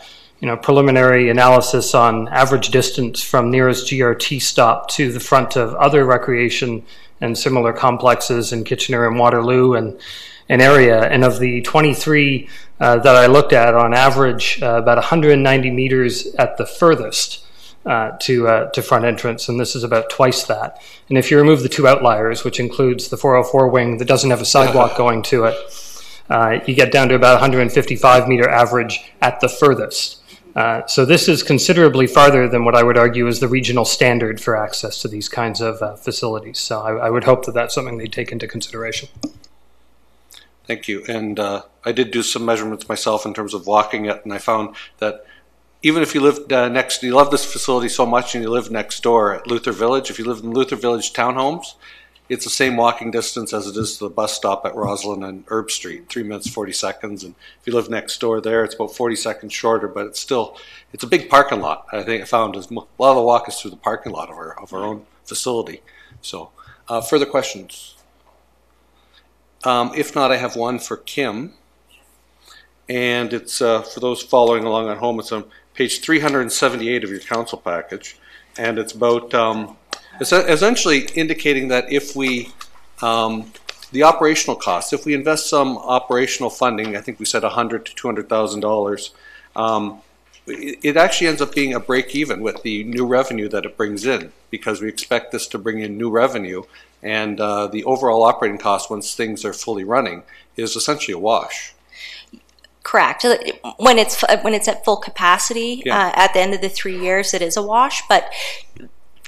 preliminary analysis on average distance from nearest GRT stop to the front of other recreation and similar complexes in Kitchener and Waterloo and an area. And of the 23 that I looked at, on average, about 190 meters at the furthest to front entrance, and this is about twice that. And if you remove the two outliers, which includes the 404 wing that doesn't have a sidewalk going to it, you get down to about 155 meter average at the furthest. So this is considerably farther than what I would argue is the regional standard for access to these kinds of facilities. So I would hope that that's something they take into consideration. Thank you. And I did do some measurements myself in terms of walking it, and I found that even if you lived you love this facility so much and you live next door at Luther Village, if you live in Luther Village townhomes, it's the same walking distance as it is to the bus stop at Roslyn and Herb Street, 3 minutes, 40 seconds. And if you live next door there, it's about 40 seconds shorter, but it's a big parking lot. I think I found a lot of the walk is through the parking lot of our own facility. So further questions? If not, I have one for Kim. And it's for those following along at home, it's on page 378 of your council package. And it's about it's essentially indicating that if we, the operational costs, if we invest some operational funding, I think we said $100,000 to $200,000, it actually ends up being a break even with the new revenue that it brings in, because we expect this to bring in new revenue, and the overall operating cost once things are fully running is essentially a wash. Correct. When it's at full capacity, at the end of the 3 years, it is a wash. But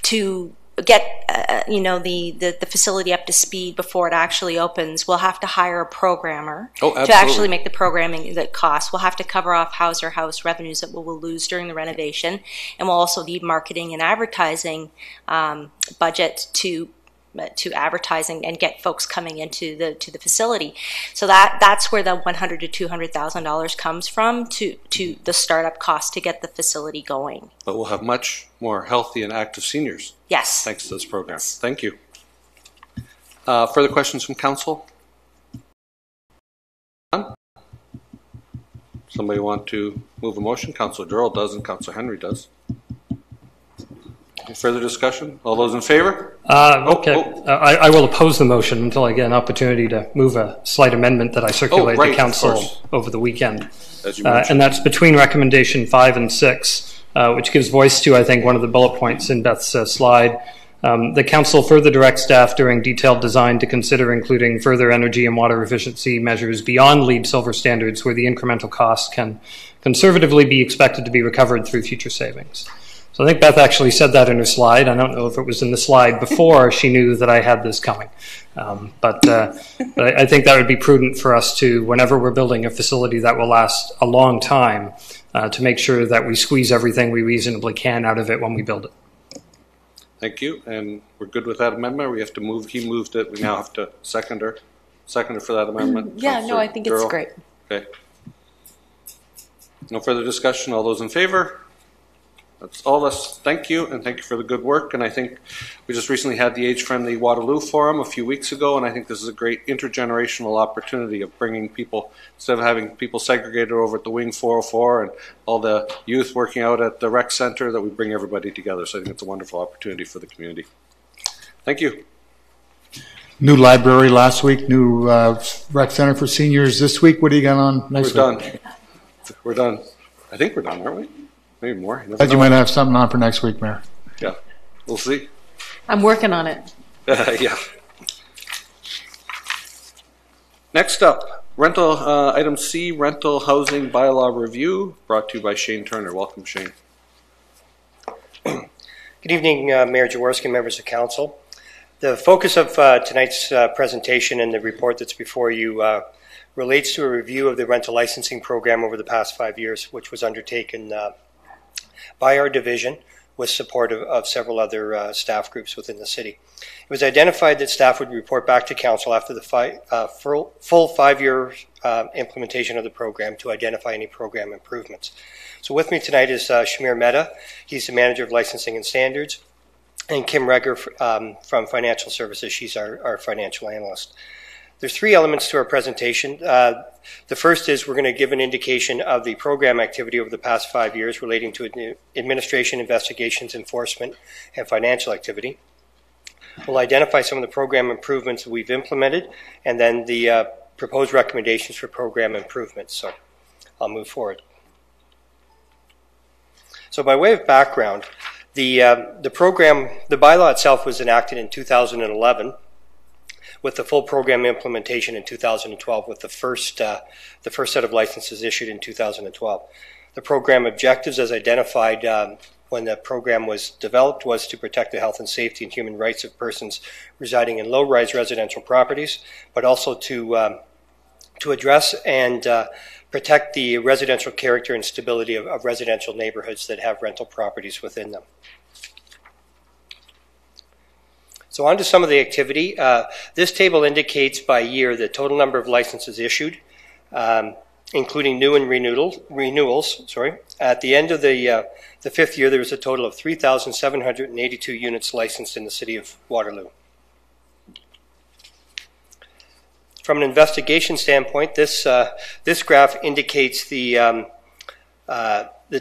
to get the facility up to speed before it actually opens, we'll have to hire a programmer to actually make the programming that costs. We'll have to cover off house revenues that we will lose during the renovation, and we'll also need marketing and advertising budget to advertising and get folks coming into the facility. So that's where the $100,000 to $200,000 comes from to the startup cost to get the facility going. But we'll have much more healthy and active seniors. Yes. Thanks to this program. Yes. Thank you. Further questions from council? Somebody want to move a motion? Councilor Durrell does and Councilor Henry does. Further discussion? All those in favor? I will oppose the motion until I get an opportunity to move a slight amendment that I circulated to council over the weekend. And that's between recommendation 5 and 6, which gives voice to, I think, one of the bullet points in Beth's slide. The council further directs staff during detailed design to consider including further energy and water efficiency measures beyond LEED Silver standards, where the incremental costs can conservatively be expected to be recovered through future savings. So I think Beth actually said that in her slide. I don't know if it was in the slide before she knew that I had this coming. But I think that would be prudent for us to, whenever we're building a facility that will last a long time, to make sure that we squeeze everything we reasonably can out of it when we build it. Thank you. And we're good with that amendment? We have to move. He moved it. We now have to seconder for that amendment. Yeah, no, I think it's great. Okay. No further discussion. All those in favor? That's all of us. Thank you, and thank you for the good work. And I think we just recently had the Age-Friendly Waterloo Forum a few weeks ago, and I think this is a great intergenerational opportunity of bringing people, instead of having people segregated over at the Wing 404 and all the youth working out at the rec center, that we bring everybody together. So I think it's a wonderful opportunity for the community. Thank you. New library last week, new rec center for seniors this week. What do you got on next week? We're done. I think we're done, aren't we? Maybe more. You might have something on for next week, Mayor. Yeah, we'll see. I'm working on it. Yeah. Next up, rental item C, rental housing bylaw review, brought to you by Shane Turner. Welcome, Shane. Good evening, Mayor Jaworski, members of council. The focus of tonight's presentation and the report that's before you relates to a review of the rental licensing program over the past 5 years, which was undertaken by our division with support of several other staff groups within the city. It was identified that staff would report back to council after the full 5-year implementation of the program to identify any program improvements. So with me tonight is Shamir Mehta. He's the Manager of Licensing and Standards, and Kim Regger from Financial Services. She's our financial analyst. There's 3 elements to our presentation. The first is we're going to give an indication of the program activity over the past 5 years relating to administration, investigations, enforcement, and financial activity. We'll identify some of the program improvements that we've implemented, and then the proposed recommendations for program improvements. So I'll move forward. So by way of background, the bylaw itself was enacted in 2011, with the full program implementation in 2012, with the first set of licenses issued in 2012. The program objectives, as identified when the program was developed, was to protect the health and safety and human rights of persons residing in low-rise residential properties, but also to address and protect the residential character and stability of residential neighborhoods that have rental properties within them. So on to some of the activity. This table indicates by year the total number of licenses issued, including new and renewals. At the end of the 5th year, there was a total of 3,782 units licensed in the city of Waterloo. From an investigation standpoint, this graph indicates the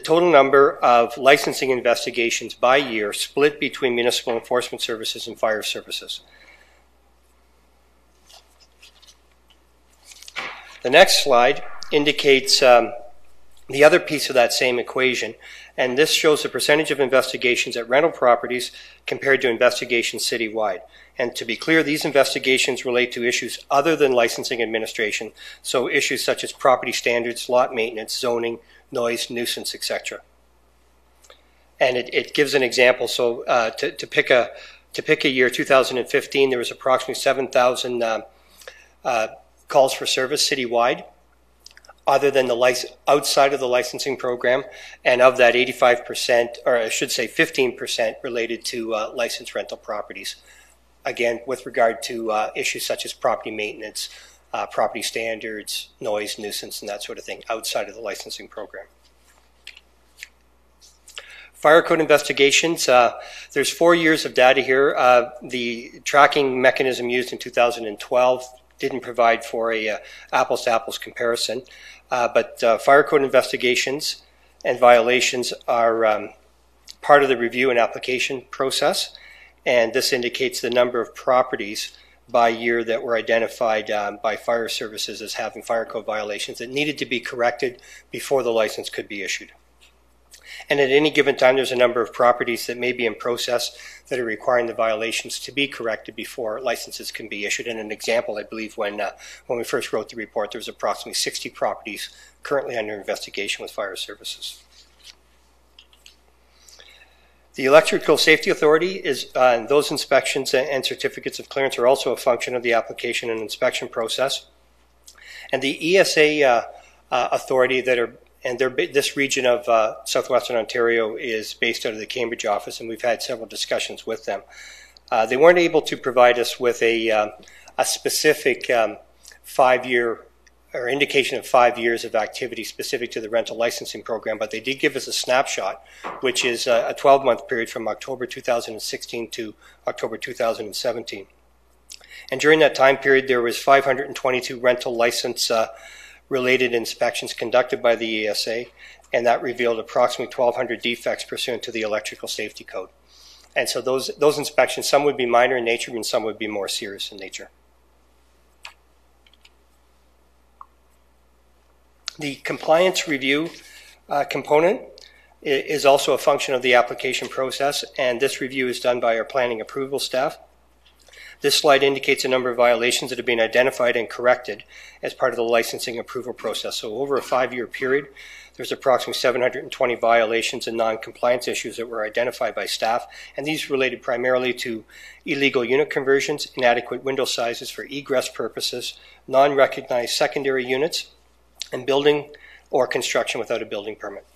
total number of licensing investigations by year split between municipal enforcement services and fire services. The next slide indicates the other piece of that same equation, and this shows the percentage of investigations at rental properties compared to investigations citywide. And to be clear, these investigations relate to issues other than licensing administration, so issues such as property standards, lot maintenance, zoning, noise, nuisance, etc. And it gives an example. So to pick a year, 2015, there was approximately 7,000 calls for service citywide, other than outside of the licensing program, and of that 85%, or I should say 15%, related to licensed rental properties. Again, with regard to issues such as property maintenance, property standards, noise, nuisance, and that sort of thing outside of the licensing program. Fire code investigations, there's 4 years of data here. The tracking mechanism used in 2012 didn't provide for a apples-to-apples comparison, but fire code investigations and violations are part of the review and application process, and this indicates the number of properties by year that were identified by fire services as having fire code violations that needed to be corrected before the license could be issued. And at any given time, there's a number of properties that may be in process that are requiring the violations to be corrected before licenses can be issued. And an example, I believe, when we first wrote the report, there was approximately 60 properties currently under investigation with fire services. The Electrical Safety Authority is, those inspections and certificates of clearance are also a function of the application and inspection process. And the ESA authority this region of southwestern Ontario is based out of the Cambridge office, and we've had several discussions with them. They weren't able to provide us with a specific 5-year or indication of 5 years of activity specific to the rental licensing program, but they did give us a snapshot, which is a 12-month period from October 2016 to October 2017. And during that time period, there was 522 rental license related inspections conducted by the ESA, and that revealed approximately 1,200 defects pursuant to the Electrical Safety Code. And so those inspections, some would be minor in nature and some would be more serious in nature. The compliance review component is also a function of the application process, and this review is done by our planning approval staff. This slide indicates a number of violations that have been identified and corrected as part of the licensing approval process. So over a 5-year period, There's approximately 720 violations and non-compliance issues that were identified by staff, and these related primarily to illegal unit conversions, inadequate window sizes for egress purposes, non-recognized secondary units, and building or construction without a building permit.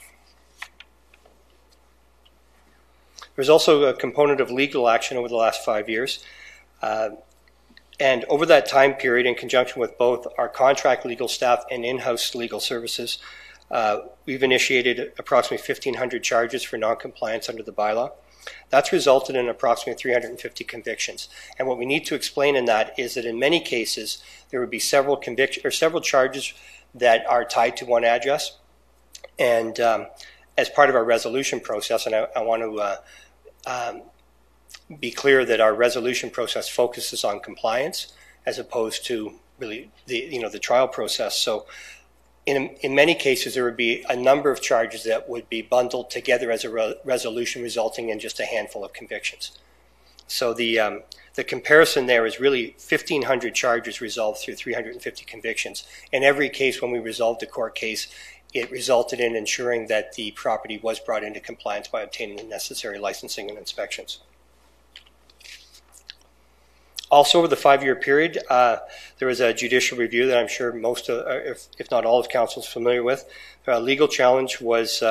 There's also a component of legal action over the last 5 years. And over that time period, in conjunction with both our contract legal staff and in-house legal services, we've initiated approximately 1,500 charges for noncompliance under the bylaw. That's resulted in approximately 350 convictions. And what we need to explain in that is that in many cases, there would be several charges that are tied to one address. And as part of our resolution process, and I want to be clear that our resolution process focuses on compliance as opposed to really the trial process. So in many cases, there would be a number of charges that would be bundled together as a resolution, resulting in just a handful of convictions. So the comparison there is really 1,500 charges resolved through 350 convictions. In every case, when we resolved a court case, it resulted in ensuring that the property was brought into compliance by obtaining the necessary licensing and inspections. Also, over the 5-year period, there was a judicial review that I'm sure most of, if not all of council is familiar with. A legal challenge was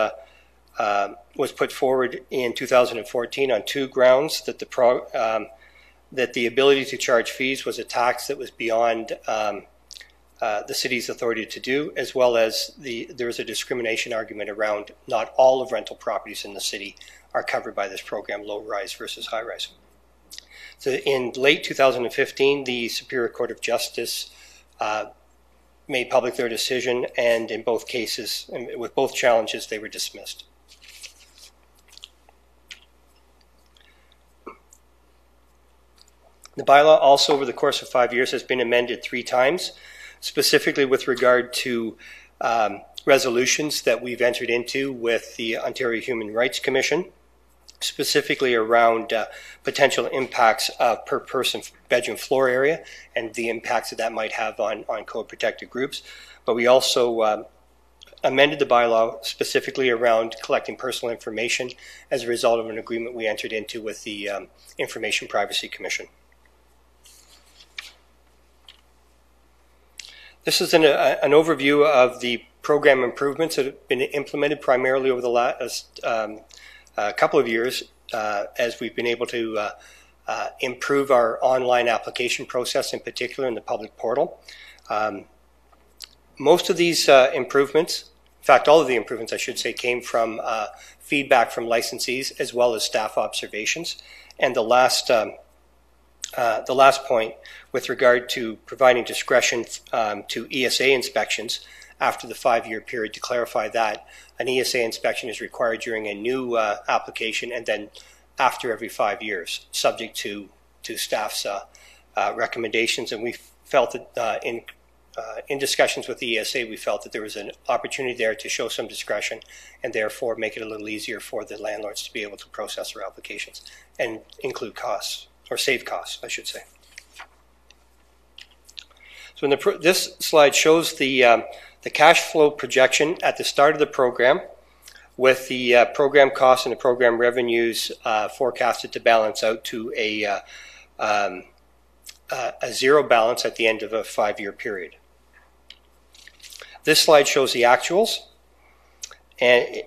put forward in 2014 on 2 grounds: that that the ability to charge fees was a tax that was beyond the city's authority to do, as well as there was a discrimination argument around not all of rental properties in the city are covered by this program, low-rise versus high-rise. So in late 2015, the Superior Court of Justice made public their decision, and in both cases, with both challenges, they were dismissed. The bylaw also, over the course of 5 years, has been amended 3 times, specifically with regard to resolutions that we've entered into with the Ontario Human Rights Commission, specifically around potential impacts per person bedroom floor area and the impacts that might have on code protected groups. But we also amended the bylaw specifically around collecting personal information as a result of an agreement we entered into with the Information Privacy Commission. This is an overview of the program improvements that have been implemented primarily over the last couple of years as we've been able to improve our online application process, in particular in the public portal. Most of these improvements, in fact all of the improvements I should say, came from feedback from licensees as well as staff observations. And the last point with regard to providing discretion to ESA inspections after the 5-year period, to clarify that an ESA inspection is required during a new application and then after every 5 years, subject to staff's recommendations. And we felt that in discussions with the ESA, we felt that there was an opportunity there to show some discretion and therefore make it a little easier for the landlords to be able to process their applications and include costs, or save costs, I should say. So this slide shows the cash flow projection at the start of the program, with the program costs and the program revenues forecasted to balance out to a zero balance at the end of a 5-year period. This slide shows the actuals, and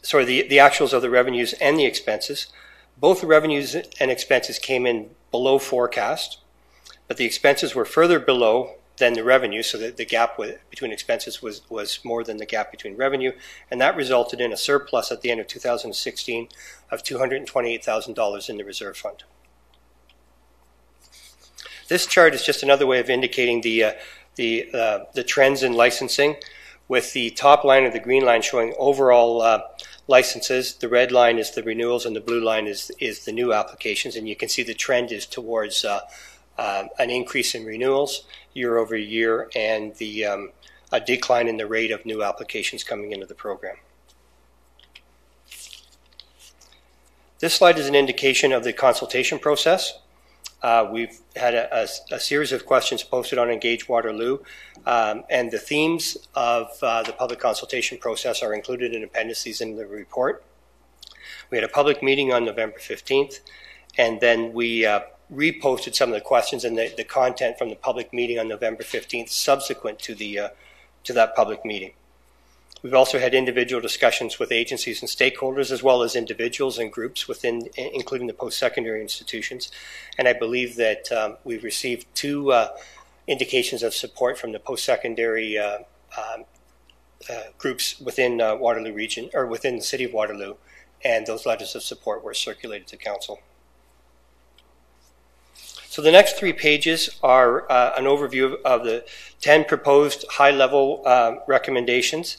the actuals of the revenues and the expenses. Both the revenues and expenses came in below forecast, but the expenses were further below than the revenue, so that the gap between expenses was more than the gap between revenue, and that resulted in a surplus at the end of 2016 of $228,000 in the reserve fund. This chart is just another way of indicating the trends in licensing, with the top line of the green line showing overall licenses. The red line is the renewals, and the blue line is the new applications, and you can see the trend is towards an increase in renewals year over year, and a decline in the rate of new applications coming into the program. This slide is an indication of the consultation process. We've had a series of questions posted on Engage Waterloo, and the themes of the public consultation process are included in appendices in the report. We had a public meeting on November 15th, and then we reposted some of the questions and the content from the public meeting on November 15th subsequent to that public meeting. We've also had individual discussions with agencies and stakeholders, as well as individuals and groups within, including the post-secondary institutions. And I believe that we've received 2 indications of support from the post-secondary groups within Waterloo region, or within the city of Waterloo, and those letters of support were circulated to council. So the next 3 pages are an overview of the 10 proposed high-level recommendations,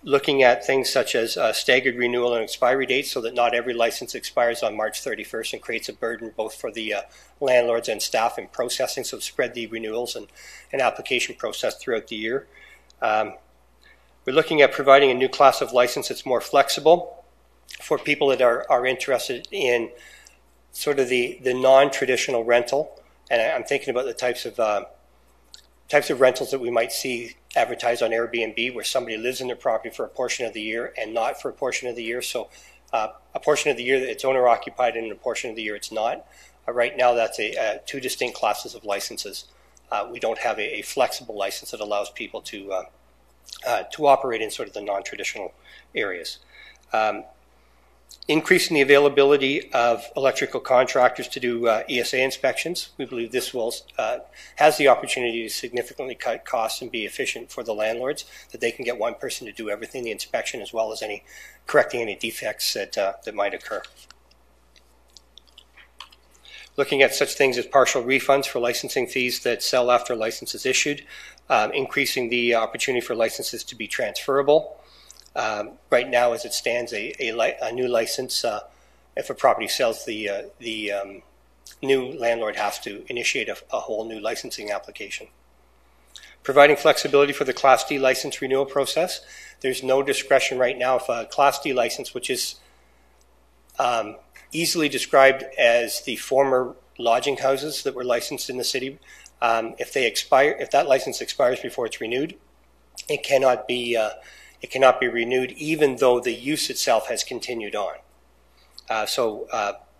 looking at things such as staggered renewal and expiry dates, so that not every license expires on March 31st and creates a burden both for the landlords and staff in processing, so spread the renewals and application process throughout the year. We're looking at providing a new class of license that's more flexible for people that are interested in sort of the non-traditional rental, and I'm thinking about the types of rentals that we might see advertised on Airbnb, where somebody lives in their property for a portion of the year and not for a portion of the year. So a portion of the year it's owner occupied and a portion of the year it's not. Right now that's 2 distinct classes of licenses. We don't have a flexible license that allows people to operate in sort of the non-traditional areas. Increasing the availability of electrical contractors to do ESA inspections. We believe this will has the opportunity to significantly cut costs and be efficient for the landlords, that they can get one person to do everything, the inspection, as well as correcting any defects that might occur. Looking at such things as partial refunds for licensing fees that sell after a license is issued, increasing the opportunity for licenses to be transferable. Right now, as it stands, a new license, if a property sells, the new landlord has to initiate a whole new licensing application. Providing flexibility for the Class D license renewal process. There's no discretion right now if a Class D license, which is easily described as the former lodging houses that were licensed in the city, if that license expires before it's renewed, it cannot be renewed, even though the use itself has continued on.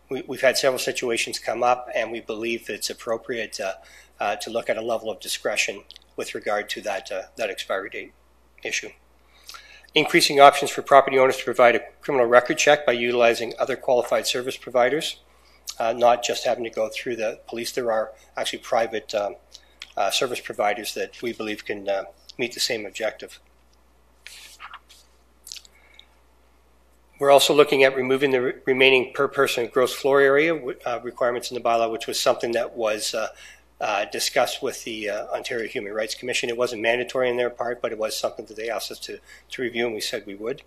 We've had several situations come up, and we believe that it's appropriate to look at a level of discretion with regard to that expiry date issue. Increasing options for property owners to provide a criminal record check by utilizing other qualified service providers, not just having to go through the police. There are actually private service providers that we believe can meet the same objective. We're also looking at removing the remaining per person gross floor area requirements in the bylaw, which was something that was discussed with the Ontario Human Rights Commission. It wasn't mandatory on their part, but it was something that they asked us to review, and we said we would.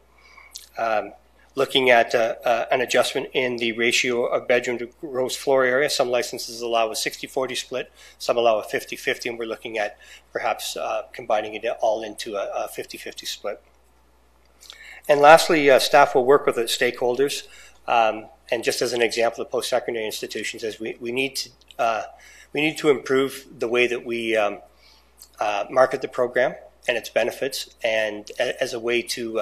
Looking at an adjustment in the ratio of bedroom to gross floor area. Some licenses allow a 60-40 split, some allow a 50-50, and we're looking at perhaps combining it all into a 50-50 split. And lastly, staff will work with the stakeholders, and just as an example of post-secondary institutions, as we need to improve the way that we market the program and its benefits, and as a way to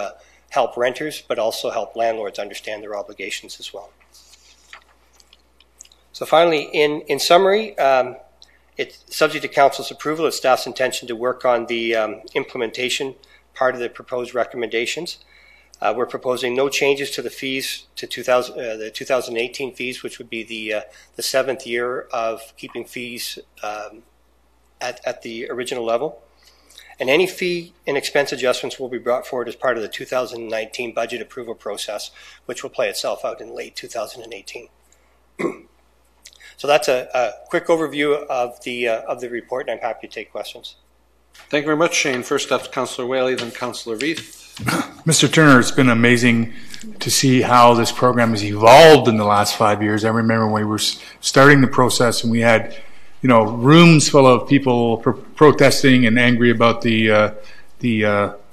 help renters, but also help landlords understand their obligations as well. So finally, in summary, it's subject to council's approval. It's staff's intention to work on the implementation part of the proposed recommendations. We're proposing no changes to the fees to the 2018 fees, which would be the 7th year of keeping fees at the original level. And any fee and expense adjustments will be brought forward as part of the 2019 budget approval process, which will play itself out in late 2018. So that's a quick overview of the report, and I'm happy to take questions. Thank you very much, Shane. First up, Councillor Whaley, then Councillor Reith. Mr. Turner, it's been amazing to see how this program has evolved in the last 5 years. I remember when we were starting the process and we had, rooms full of people protesting and angry about the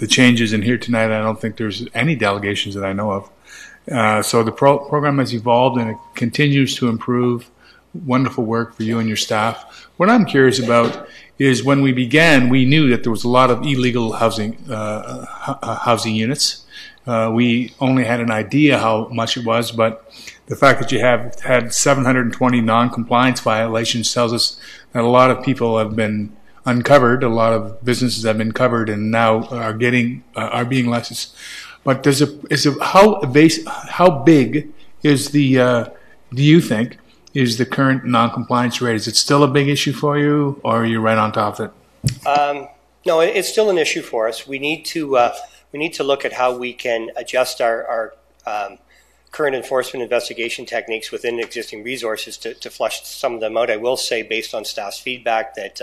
changes. And here tonight, I don't think there's any delegations that I know of. So the program has evolved and it continues to improve. Wonderful work for you and your staff. What I'm curious about is when we began, we knew that there was a lot of illegal housing units. We only had an idea how much it was, but the fact that you have had 720 non-compliance violations tells us that a lot of people have been uncovered, a lot of businesses have been covered and now are being licensed. But how big is do you think, is the current non-compliance rate? Is it still a big issue for you, or are you right on top of it? No, it's still an issue for us. We need to look at how we can adjust our current enforcement investigation techniques within existing resources to flush some of them out. I will say, based on staff's feedback, that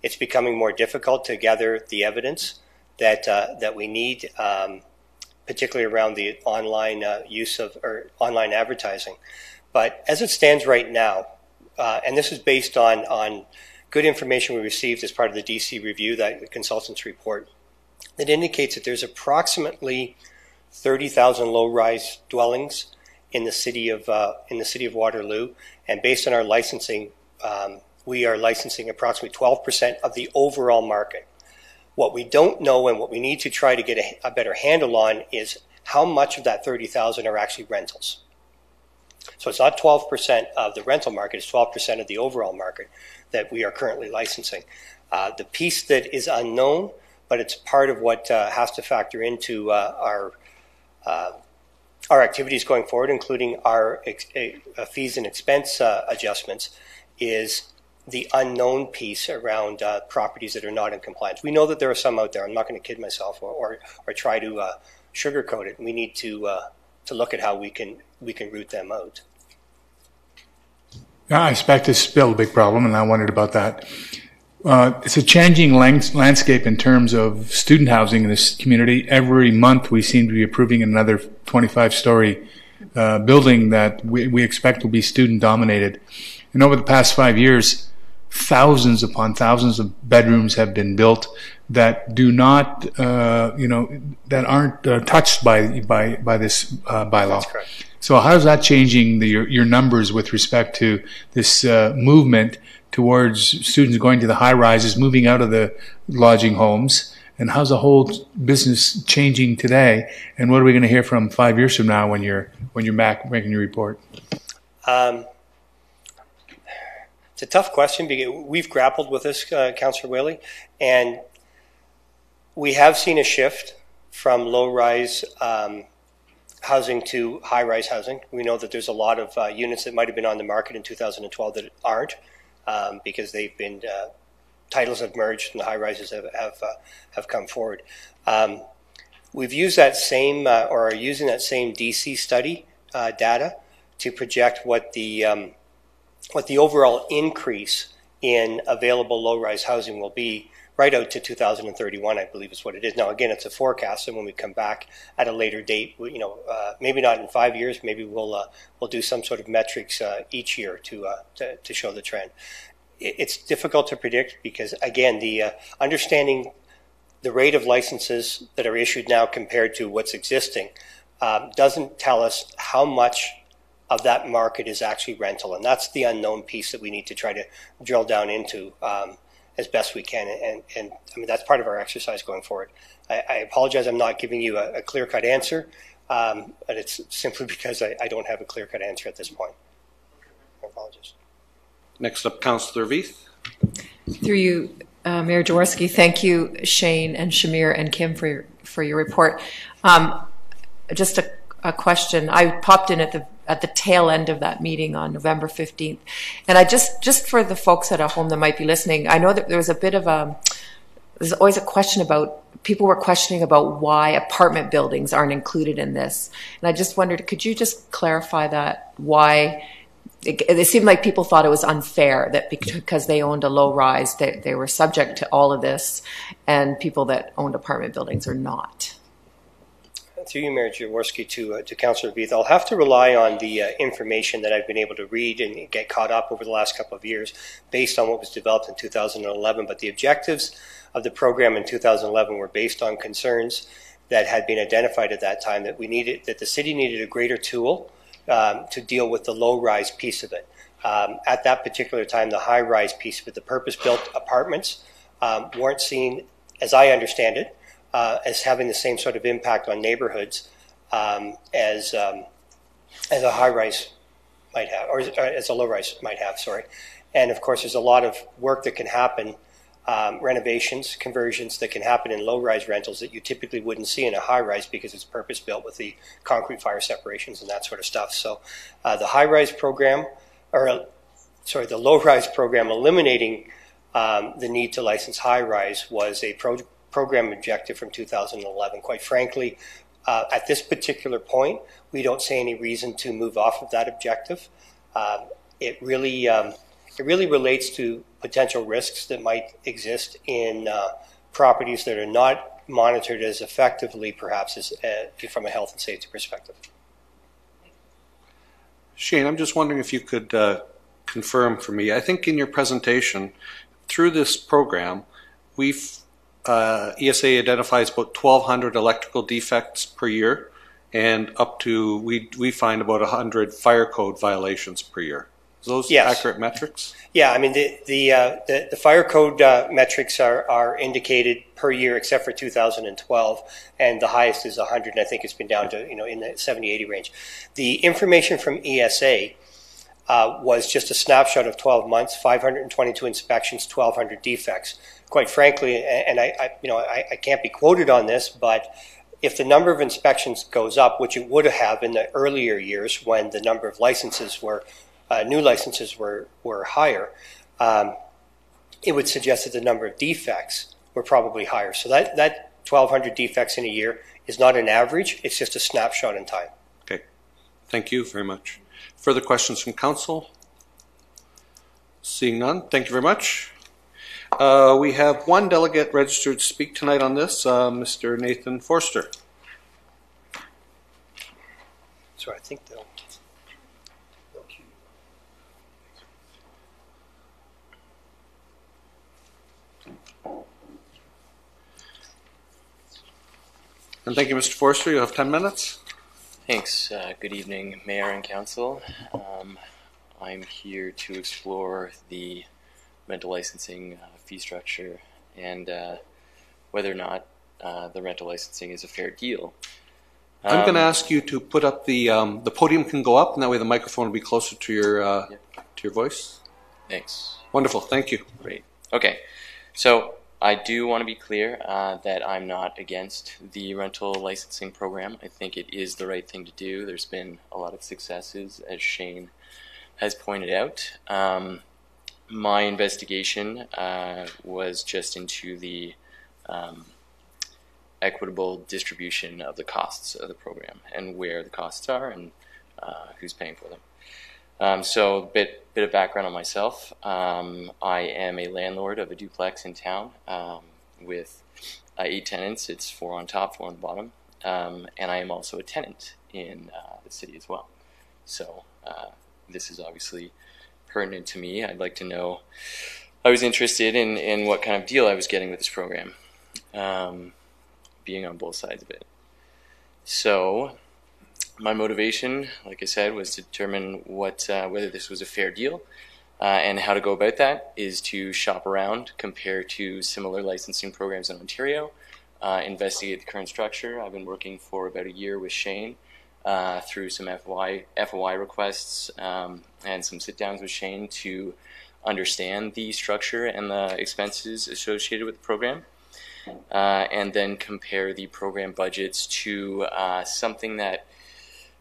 it's becoming more difficult to gather the evidence that we need, particularly around the online use of or online advertising. But as it stands right now, and this is based on good information we received as part of the DC review, that the consultant's report, that indicates that there's approximately 30,000 low-rise dwellings in the city of Waterloo, and based on our licensing, we are licensing approximately 12% of the overall market. What we don't know and what we need to try to get a better handle on is how much of that 30,000 are actually rentals. So it's not 12% of the rental market, it's 12% of the overall market that we are currently licensing. The piece that is unknown, but it's part of what has to factor into our activities going forward, including our fees and expense adjustments, is the unknown piece around properties that are not in compliance. We know that there are some out there. I'm not going to kid myself or try to sugarcoat it. We need to look at how we can root them out. Yeah, I expect this is still a big problem, and I wondered about that. It's a changing landscape in terms of student housing in this community. Every month we seem to be approving another 25-story building that we expect will be student-dominated. And over the past 5 years, thousands upon thousands of bedrooms have been built that do not, that aren't touched by this bylaw. That's correct. So how is that changing your numbers with respect to this movement towards students going to the high rises, moving out of the lodging homes? And how's the whole business changing today? And what are we going to hear from 5 years from now when you're back making your report? It's a tough question because we've grappled with this, Councillor Whaley, and we have seen a shift from low-rise housing to high-rise housing. We know that there's a lot of units that might have been on the market in 2012 that aren't because they've been titles have merged and the high-rises have come forward. We've used that same or are using that same DC study data to project what the overall increase in available low-rise housing will be right out to 2031, I believe is what it is. Now, again, it's a forecast, and when we come back at a later date, maybe not in 5 years, maybe we'll do some sort of metrics each year to show the trend. It's difficult to predict because, again, the understanding the rate of licenses that are issued now compared to what's existing doesn't tell us how much of that market is actually rental, and that's the unknown piece that we need to try to drill down into as best we can, and I mean that's part of our exercise going forward. I apologize, I'm not giving you a clear-cut answer, but it's simply because I don't have a clear-cut answer at this point. I apologize. Next up, Councillor Veith. Through you, Mayor Jaworski, thank you, Shane and Shamir and Kim for your report. Just a question. I popped in at the tail end of that meeting on November 15th. And I just for the folks at home that might be listening, I know that there was a bit of there's always a question about, people were questioning about why apartment buildings aren't included in this. And I just wondered, could you just clarify that, why? It seemed like people thought it was unfair that because they owned a low rise, they were subject to all of this, and people that owned apartment buildings are not. Through you, Mayor Jaworski, to Councillor Veith, I'll have to rely on the information that I've been able to read and get caught up over the last couple of years based on what was developed in 2011. But the objectives of the program in 2011 were based on concerns that had been identified at that time that the city needed a greater tool to deal with the low-rise piece of it. At that particular time, the high-rise piece with the purpose-built apartments weren't seen, as I understand it, as having the same sort of impact on neighborhoods as a high-rise might have, or as a low-rise might have, sorry. And of course, there's a lot of work that can happen, renovations, conversions that can happen in low-rise rentals that you typically wouldn't see in a high-rise because it's purpose-built with the concrete fire separations and that sort of stuff. So the high-rise program, the low-rise program eliminating the need to license high-rise was a program objective from 2011. Quite frankly, at this particular point, we don't see any reason to move off of that objective. It really relates to potential risks that might exist in properties that are not monitored as effectively, perhaps, as from a health and safety perspective. Shane, I'm just wondering if you could confirm for me. I think in your presentation, through this program, ESA identifies about 1,200 electrical defects per year, and up to we find about 100 fire code violations per year. Are those accurate metrics? Yeah, I mean the fire code metrics are indicated per year, except for 2012, and the highest is 100. And I think it's been down to in the 70-80 range. The information from ESA was just a snapshot of 12 months, 522 inspections, 1,200 defects. Quite frankly, and I can't be quoted on this, but if the number of inspections goes up, which it would have in the earlier years when the number of licenses were new licenses were higher, it would suggest that the number of defects were probably higher. So that 1,200 defects in a year is not an average; it's just a snapshot in time. Okay, thank you very much. Further questions from council? Seeing none, thank you very much. We have one delegate registered to speak tonight on this, Mr. Nathan Forster. So I think they'll. And thank you, Mr. Forster. You have 10 minutes. Thanks. Good evening, Mayor and Council. I'm here to explore the rental licensing fee structure and whether or not the rental licensing is a fair deal. I'm going to ask you to put up the podium can go up, and that way the microphone will be closer to your voice. Thanks. Wonderful. Thank you. Great. Okay. So I do want to be clear that I'm not against the rental licensing program. I think it is the right thing to do. There's been a lot of successes, as Shane has pointed out. My investigation was just into the equitable distribution of the costs of the program and where the costs are and who's paying for them. So a bit of background on myself. I am a landlord of a duplex in town with 8 tenants. It's 4 on top, 4 on the bottom. And I am also a tenant in the city as well. So this is obviously pertinent to me. I'd like to know, I was interested in what kind of deal I was getting with this program, being on both sides of it. So my motivation, like I said, was to determine whether this was a fair deal, and how to go about that is to shop around, compare to similar licensing programs in Ontario, investigate the current structure. I've been working for about a year with Shane through some FOI requests and some sit-downs with Shane to understand the structure and the expenses associated with the program, and then compare the program budgets to something that,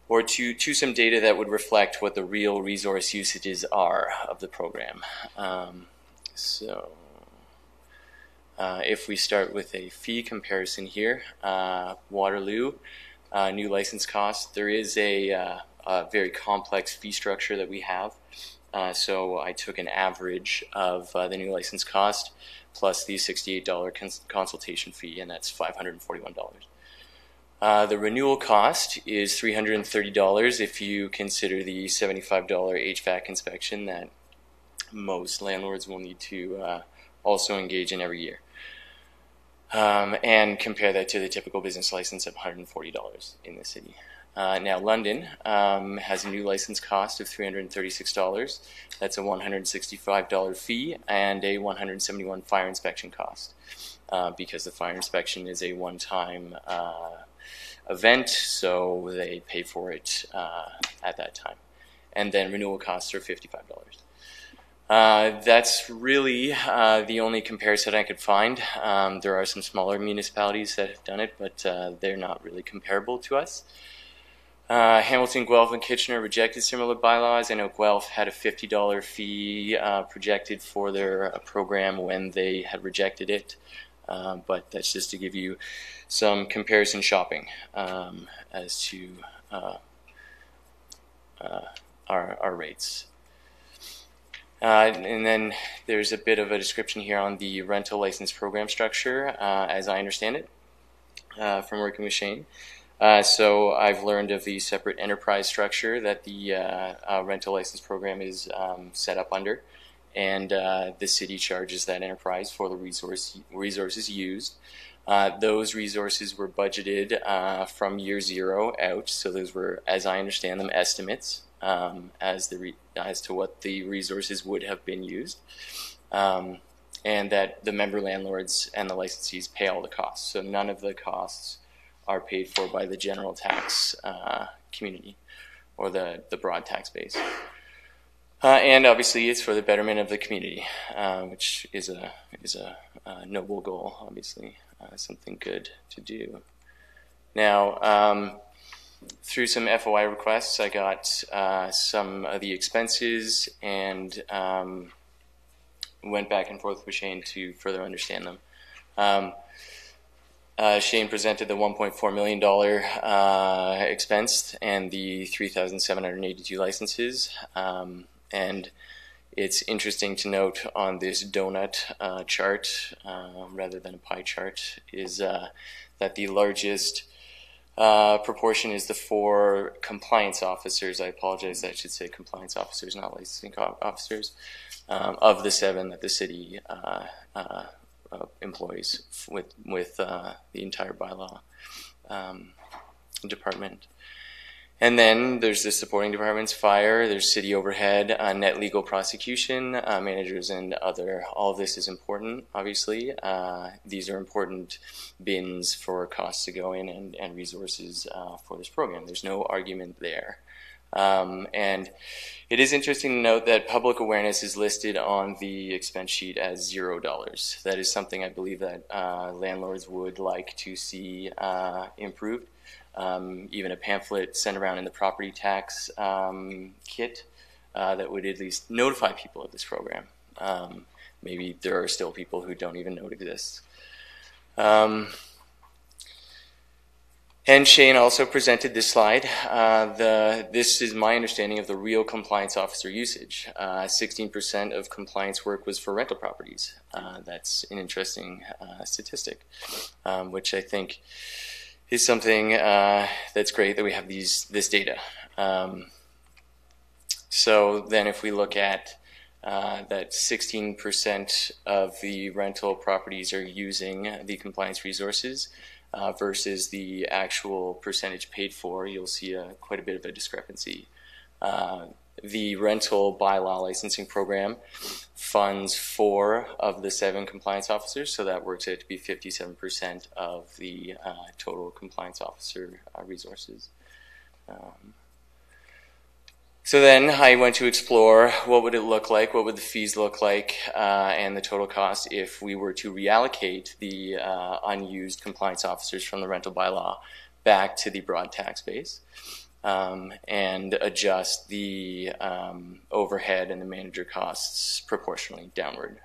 or to some data that would reflect what the real resource usages are of the program. So if we start with a fee comparison here, Waterloo, new license costs, there is a very complex fee structure that we have. So I took an average of the new license cost plus the $68 consultation fee, and that's $541. The renewal cost is $330 if you consider the $75 HVAC inspection that most landlords will need to also engage in every year. And compare that to the typical business license of $140 in the city. Now, London has a new license cost of $336. That's a $165 fee and a $171 fire inspection cost because the fire inspection is a one-time event, so they pay for it at that time. And then renewal costs are $55. That's really the only comparison I could find. There are some smaller municipalities that have done it, but they're not really comparable to us. Hamilton, Guelph, and Kitchener rejected similar bylaws. I know Guelph had a $50 fee projected for their program when they had rejected it, but that's just to give you some comparison shopping as to our rates. And then there's a bit of a description here on the rental license program structure, as I understand it, from working with Shane. So I've learned of the separate enterprise structure that the rental license program is set up under, and the city charges that enterprise for the resources used. Those resources were budgeted from year zero out, so those were, as I understand them, estimates as to what the resources would have been used, and that the member landlords and the licensees pay all the costs. So none of the costs are paid for by the general tax community or the broad tax base. And obviously it's for the betterment of the community, which is a noble goal, obviously, something good to do. Now, through some FOI requests, I got some of the expenses and went back and forth with Shane to further understand them. Shane presented the $1.4 million expense and the 3,782 licenses. And it's interesting to note on this donut chart, rather than a pie chart, is that the largest proportion is the 4 compliance officers. I apologize, I should say compliance officers, not licensing officers, of the 7 that the city employs with the entire bylaw department. And then there's the supporting departments, fire, there's city overhead, net legal prosecution, managers and other. All of this is important, obviously. These are important bins for costs to go in and resources for this program. There's no argument there. And it is interesting to note that public awareness is listed on the expense sheet as $0. That is something I believe that landlords would like to see improved. Even a pamphlet sent around in the property tax kit that would at least notify people of this program. Maybe there are still people who don't even know it exists. And Shane also presented this slide. This is my understanding of the real compliance officer usage. 16% of compliance work was for rental properties. That's an interesting statistic, which I think is something that's great that we have this data. So then if we look at that 16% of the rental properties are using the compliance resources versus the actual percentage paid for, you'll see quite a bit of a discrepancy. The rental bylaw licensing program funds 4 of the 7 compliance officers, so that works out to be 57% of the total compliance officer resources. So then I went to explore what would it look like, what would the fees look like, and the total cost if we were to reallocate the unused compliance officers from the rental bylaw back to the broad tax base. And adjust the overhead and the manager costs proportionally downward.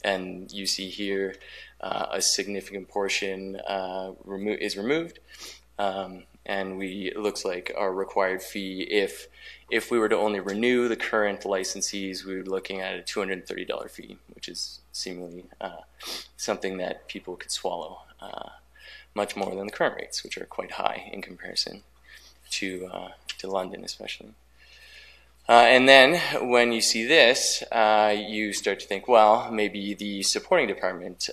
And you see here a significant portion is removed, and it looks like our required fee, if we were to only renew the current licensees, we would be looking at a $230 fee, which is seemingly something that people could swallow, much more than the current rates, which are quite high in comparison to London especially. And then when you see this, you start to think, well, maybe the supporting department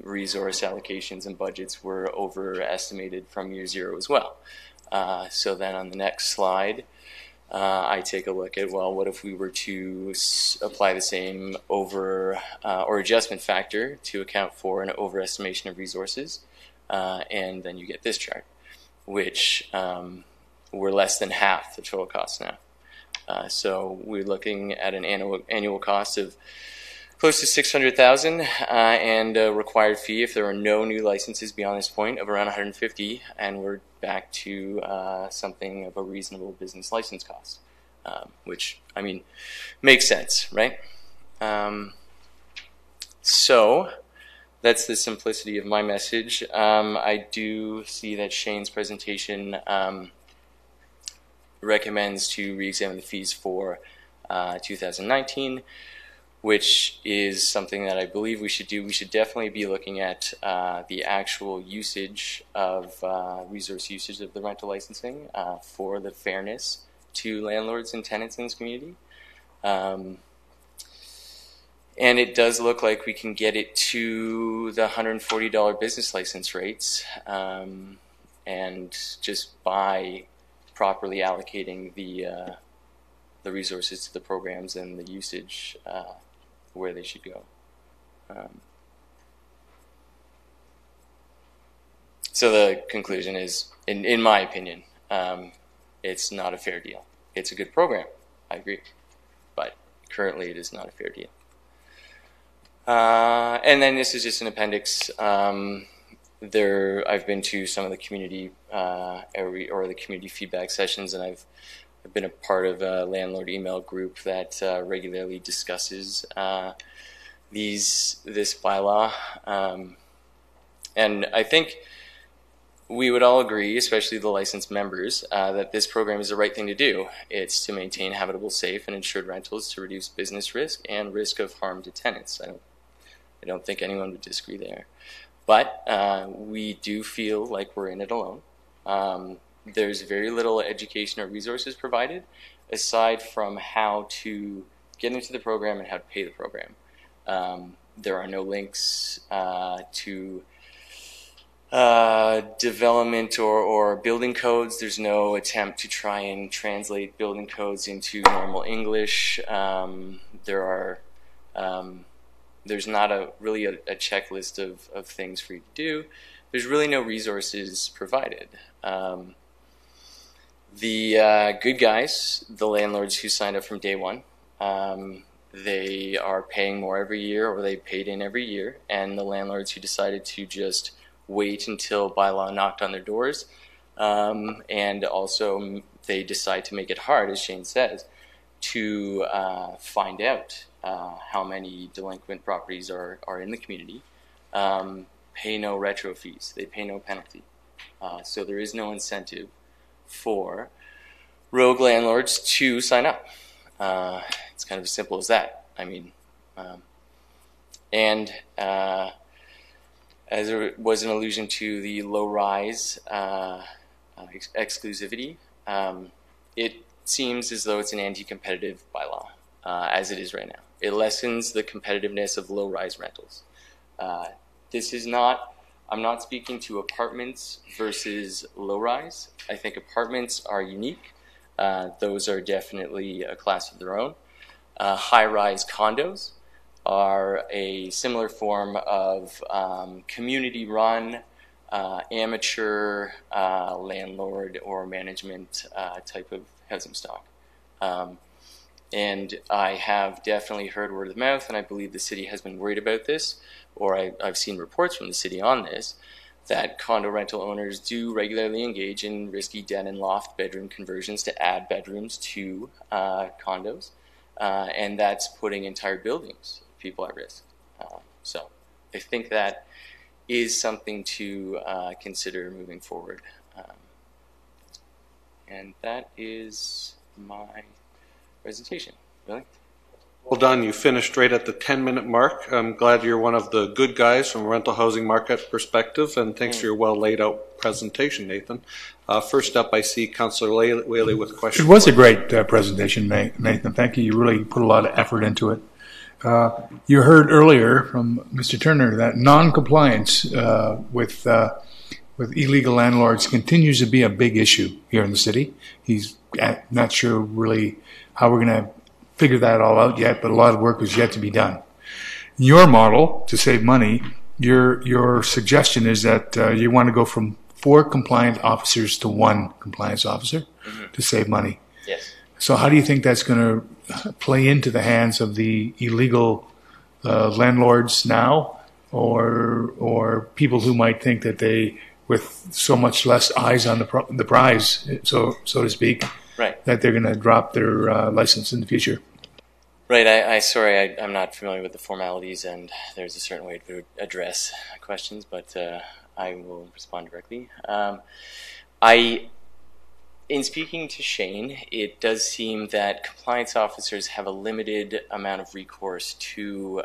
resource allocations and budgets were overestimated from year zero as well. So then on the next slide, I take a look at, well, what if we were to apply the same over or adjustment factor to account for an overestimation of resources, and then you get this chart, which we're less than half the total cost now. So we're looking at an annual cost of close to $600,000 and a required fee if there are no new licenses beyond this point of around $150,000, and we're back to something of a reasonable business license cost, which, I mean, makes sense, right? So that's the simplicity of my message. I do see that Shane's presentation recommends to re-examine the fees for 2019, which is something that I believe we should do. We should definitely be looking at the actual usage of resource usage of the rental licensing for the fairness to landlords and tenants in this community. And it does look like we can get it to the $140 business license rates, and just by properly allocating the resources to the programs and the usage where they should go. So the conclusion is, in my opinion, it's not a fair deal. It's a good program, I agree, but currently it is not a fair deal. And then this is just an appendix. I've been to some of the community or the community feedback sessions, and I've been a part of a landlord email group that regularly discusses this bylaw. And I think we would all agree, especially the licensed members, that this program is the right thing to do. It's to maintain habitable, safe, and insured rentals to reduce business risk and risk of harm to tenants. I don't think anyone would disagree there. But we do feel like we're in it alone. There's very little education or resources provided aside from how to get into the program and how to pay the program. There are no links to development or building codes. There's no attempt to try and translate building codes into normal English. There's not really a checklist of things for you to do. There's really no resources provided. The good guys, the landlords who signed up from day one, they are paying more every year, or they paid in every year, and the landlords who decided to just wait until bylaw knocked on their doors, and also they decide to make it hard, as Shane says, to find out how many delinquent properties are in the community, pay no retro fees, they pay no penalty. So there is no incentive for rogue landlords to sign up. It's kind of as simple as that. I mean, and as there was an allusion to the low-rise exclusivity, it seems as though it's an anti-competitive bylaw, as it is right now. It lessens the competitiveness of low-rise rentals. This is not, I'm not speaking to apartments versus low-rise. I think apartments are unique. Those are definitely a class of their own. High-rise condos are a similar form of community-run, amateur landlord or management type of housing stock. And I have definitely heard word of mouth, and I believe the city has been worried about this, or I've seen reports from the city on this, that condo rental owners do regularly engage in risky den and loft bedroom conversions to add bedrooms to condos, and that's putting entire buildings of people at risk. So I think that is something to consider moving forward. And that is my presentation. Really? Well done. You finished right at the 10-minute mark. I'm glad you're one of the good guys from a rental housing market perspective, and thanks for your well laid out presentation, Nathan. First up, I see Councillor Whaley with questions. It was a great presentation, Nathan. Thank you. You really put a lot of effort into it. You heard earlier from Mr. Turner that non-compliance with with illegal landlords continues to be a big issue here in the city. He's not sure really how we're going to figure that all out yet, but a lot of work is yet to be done. Your model to save money, your suggestion is that you want to go from 4 compliant officers to 1 compliance officer to save money. Yes. So how do you think that's going to play into the hands of the illegal landlords now, or people who might think that they, with so much less eyes on the prize, so to speak, right, that they're going to drop their license in the future? Right. I'm not familiar with the formalities, and there's a certain way to address questions, but I will respond directly. In speaking to Shane, it does seem that compliance officers have a limited amount of recourse to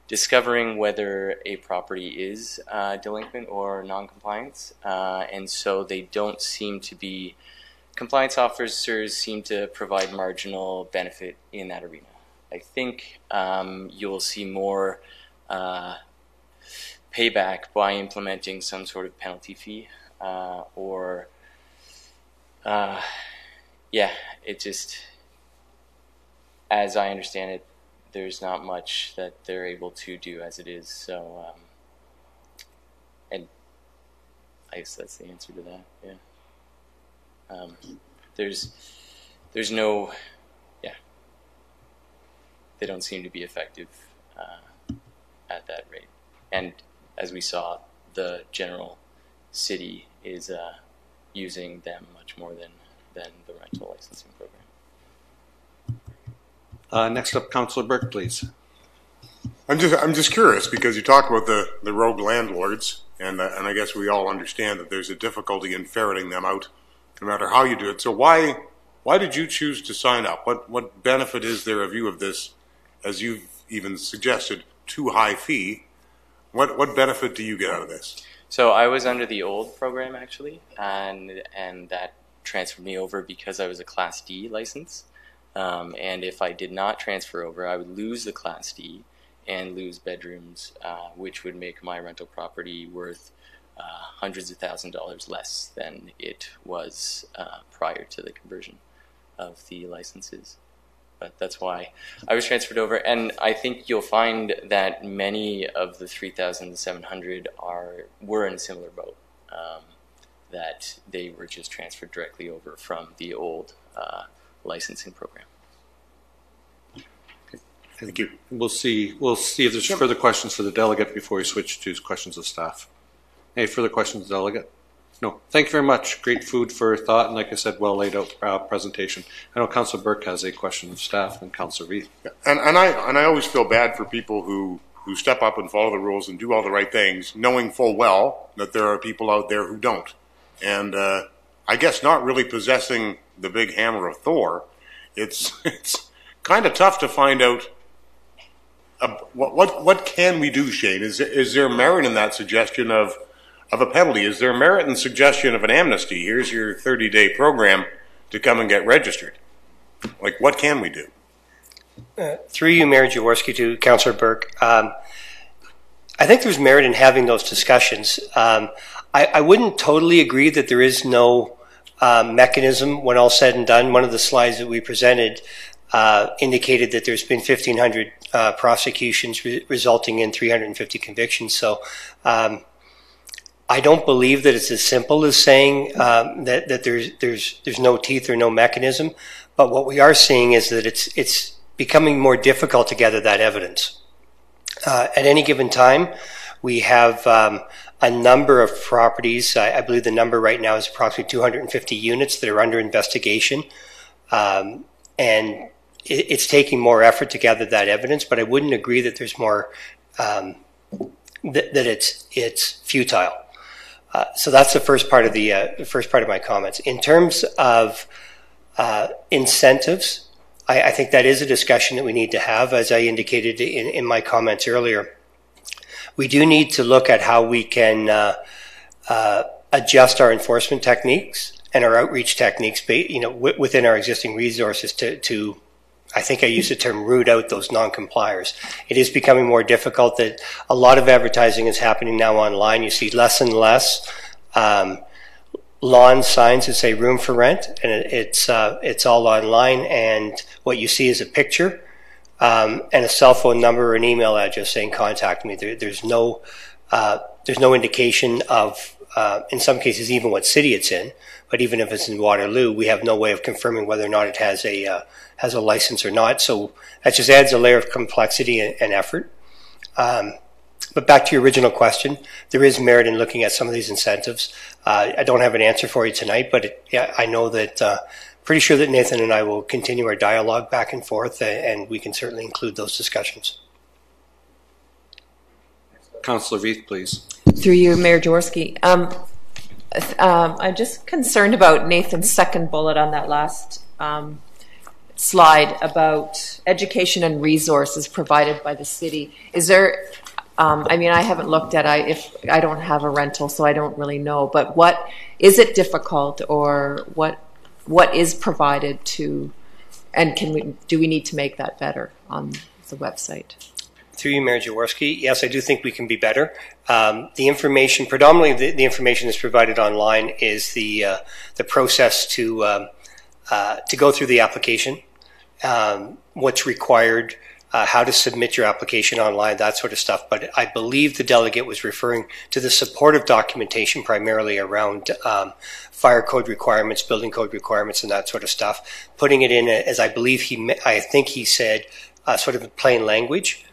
discovering whether a property is delinquent or non-compliance, and so they don't seem to be, compliance officers seem to provide marginal benefit in that arena. I think you'll see more payback by implementing some sort of penalty fee it just, as I understand it, there's not much that they're able to do as it is. So, and I guess that's the answer to that. Yeah. There's no, they don't seem to be effective at that rate. And as we saw, the general city is using them much more than the rental licensing program. Next up, Councillor Burke, please. I'm just curious, because you talk about the rogue landlords, and I guess we all understand that there's a difficulty in ferreting them out, no matter how you do it. So why did you choose to sign up? What benefit is there of you of this, as you've even suggested, too high fee? What benefit do you get out of this? So I was under the old program, actually, and that transferred me over because I was a Class D license. And if I did not transfer over, I would lose the Class D and lose bedrooms, which would make my rental property worth hundreds of $1,000s less than it was prior to the conversion of the licenses. But that's why I was transferred over, and I think you'll find that many of the 3,700 were in a similar boat, that they were just transferred directly over from the old licensing program. Thank you. We'll see if there's further questions for the delegate before we switch to questions of staff. Any further questions, delegate? No. Thank you very much. Great food for thought, and like I said, well laid out presentation. I know Councillor Burke has a question of staff, and Councillor Reith. And I always feel bad for people who step up and follow the rules and do all the right things, knowing full well that there are people out there who don't. And I guess not really possessing the big hammer of Thor, it's kind of tough to find out what can we do, Shane? Is there merit in that suggestion of a penalty? Is there merit in the suggestion of an amnesty? Here's your 30-day program to come and get registered. Like, what can we do? Through you, Mayor Jaworski, to Councillor Burke, I think there's merit in having those discussions. I wouldn't totally agree that there is no mechanism when all said and done. One of the slides that we presented indicated that there's been 1,500 prosecutions resulting in 350 convictions. So I don't believe that it's as simple as saying that there's no teeth or no mechanism. But what we are seeing is that it's becoming more difficult to gather that evidence. At any given time, we have a number of properties. I believe the number right now is approximately 250 units that are under investigation. And it's taking more effort to gather that evidence, but I wouldn't agree that there's more, that it's futile. So that's the first part of my comments. In terms of incentives, I think that is a discussion that we need to have. As I indicated in my comments earlier, we do need to look at how we can adjust our enforcement techniques and our outreach techniques, within our existing resources to I think I used the term root out those non-compliers. It is becoming more difficult. That a lot of advertising is happening now online. You see less and less lawn signs that say room for rent, and it's all online, and what you see is a picture and a cell phone number or an email address saying contact me. There's no indication of, in some cases, even what city it's in. But even if it's in Waterloo, we have no way of confirming whether or not it has a license or not. So that just adds a layer of complexity and effort. But back to your original question, there is merit in looking at some of these incentives. I don't have an answer for you tonight, but I know that pretty sure that Nathan and I will continue our dialogue back and forth, and we can certainly include those discussions. Councillor Veith, please. Through you, Mayor Jaworski. I'm just concerned about Nathan's second bullet on that last slide about education and resources provided by the city. Is there, I mean, I haven't looked at if I don't have a rental, so I don't really know, but what, is it difficult, or what is provided to, and do we need to make that better on the website? Through you, Mayor Jaworski, yes, I do think we can be better. The information, predominantly the information that's provided online, is the process to go through the application, what's required, how to submit your application online, that sort of stuff. But I believe the delegate was referring to the supportive documentation primarily around fire code requirements, building code requirements, and that sort of stuff. Putting it in as I think he said, sort of in plain language.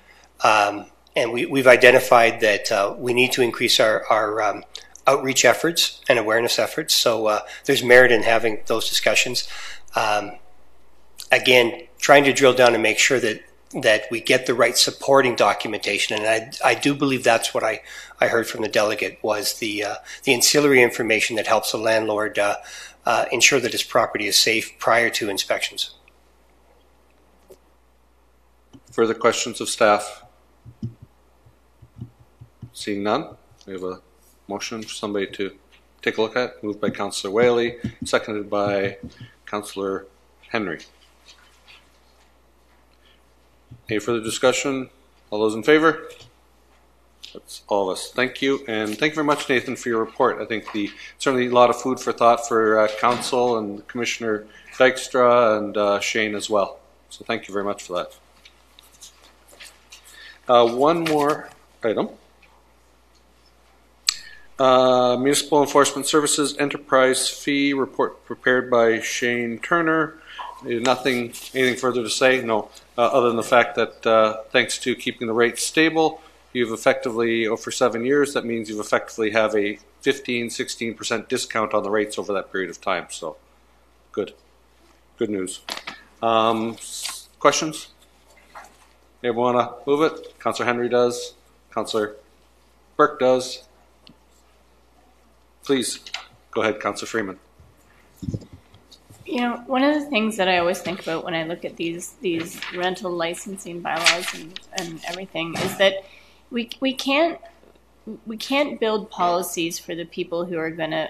And we've identified that we need to increase our outreach efforts and awareness efforts. So there's merit in having those discussions. Again, trying to drill down and make sure that we get the right supporting documentation. And I do believe that's what I heard from the delegate, was the ancillary information that helps the landlord ensure that his property is safe prior to inspections. Further questions of staff? Seeing none, we have a motion for somebody to take a look at. Moved by Councillor Whaley, seconded by Councillor Henry. Any further discussion? All those in favor? That's all of us. Thank you, and thank you very much, Nathan, for your report. I think certainly a lot of food for thought for Council and Commissioner Dykstra and Shane as well. So thank you very much for that. One more item. Municipal Enforcement Services Enterprise Fee Report prepared by Shane Turner. Anything further to say? No, other than the fact that thanks to keeping the rates stable, you've effectively, for 7 years, that means you've effectively have a 15-16% discount on the rates over that period of time. So good news. Questions? Anyone want to move it? Councillor Henry does. Councillor Burke does. Please, go ahead, Councillor Freeman. You know, one of the things that I always think about when I look at these rental licensing bylaws and everything is that we can't build policies for the people who are going to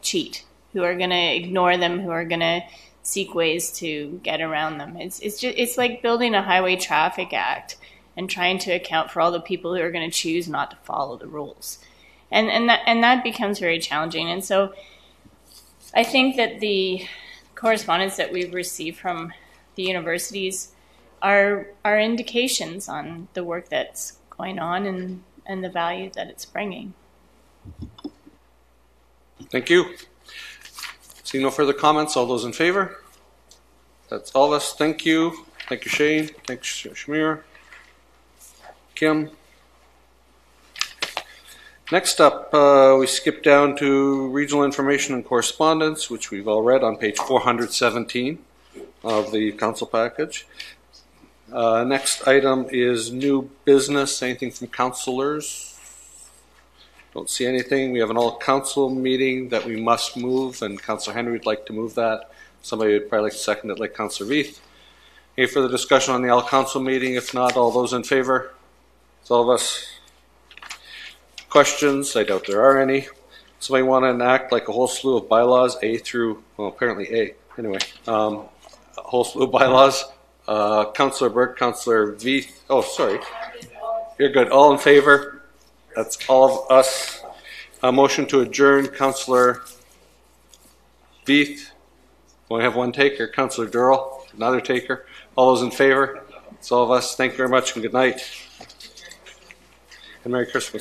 cheat, who are going to ignore them, who are going to seek ways to get around them. It's like building a highway traffic act and trying to account for all the people who are going to choose not to follow the rules, and that becomes very challenging. And so I think that the correspondence that we've received from the universities are indications on the work that's going on and the value that it's bringing. Thank you. Seeing no further comments, all those in favor? That's all of us. Thank you. Thank you, Shane. Thanks, Shamir. Kim. Next up, we skip down to regional information and correspondence, which we've all read on page 417 of the council package. Next item is new business. Anything from councillors? Don't see anything. We have an all-council meeting that we must move, and Councillor Henry would like to move that. Somebody would probably like to second it, like Councillor Veith. Any further discussion on the all-council meeting? If not, all those in favor? It's all of us. Questions? I doubt there are any. Somebody want to enact like a whole slew of bylaws, A through, well, apparently A. Anyway, a whole slew of bylaws Councillor Burke, Councillor Veith. Oh, sorry. You're good. All in favor? That's all of us. A motion to adjourn. Councillor Veith. We only have one taker. Councillor Durrell, another taker. All those in favor? It's all of us. Thank you very much and good night. And Merry Christmas.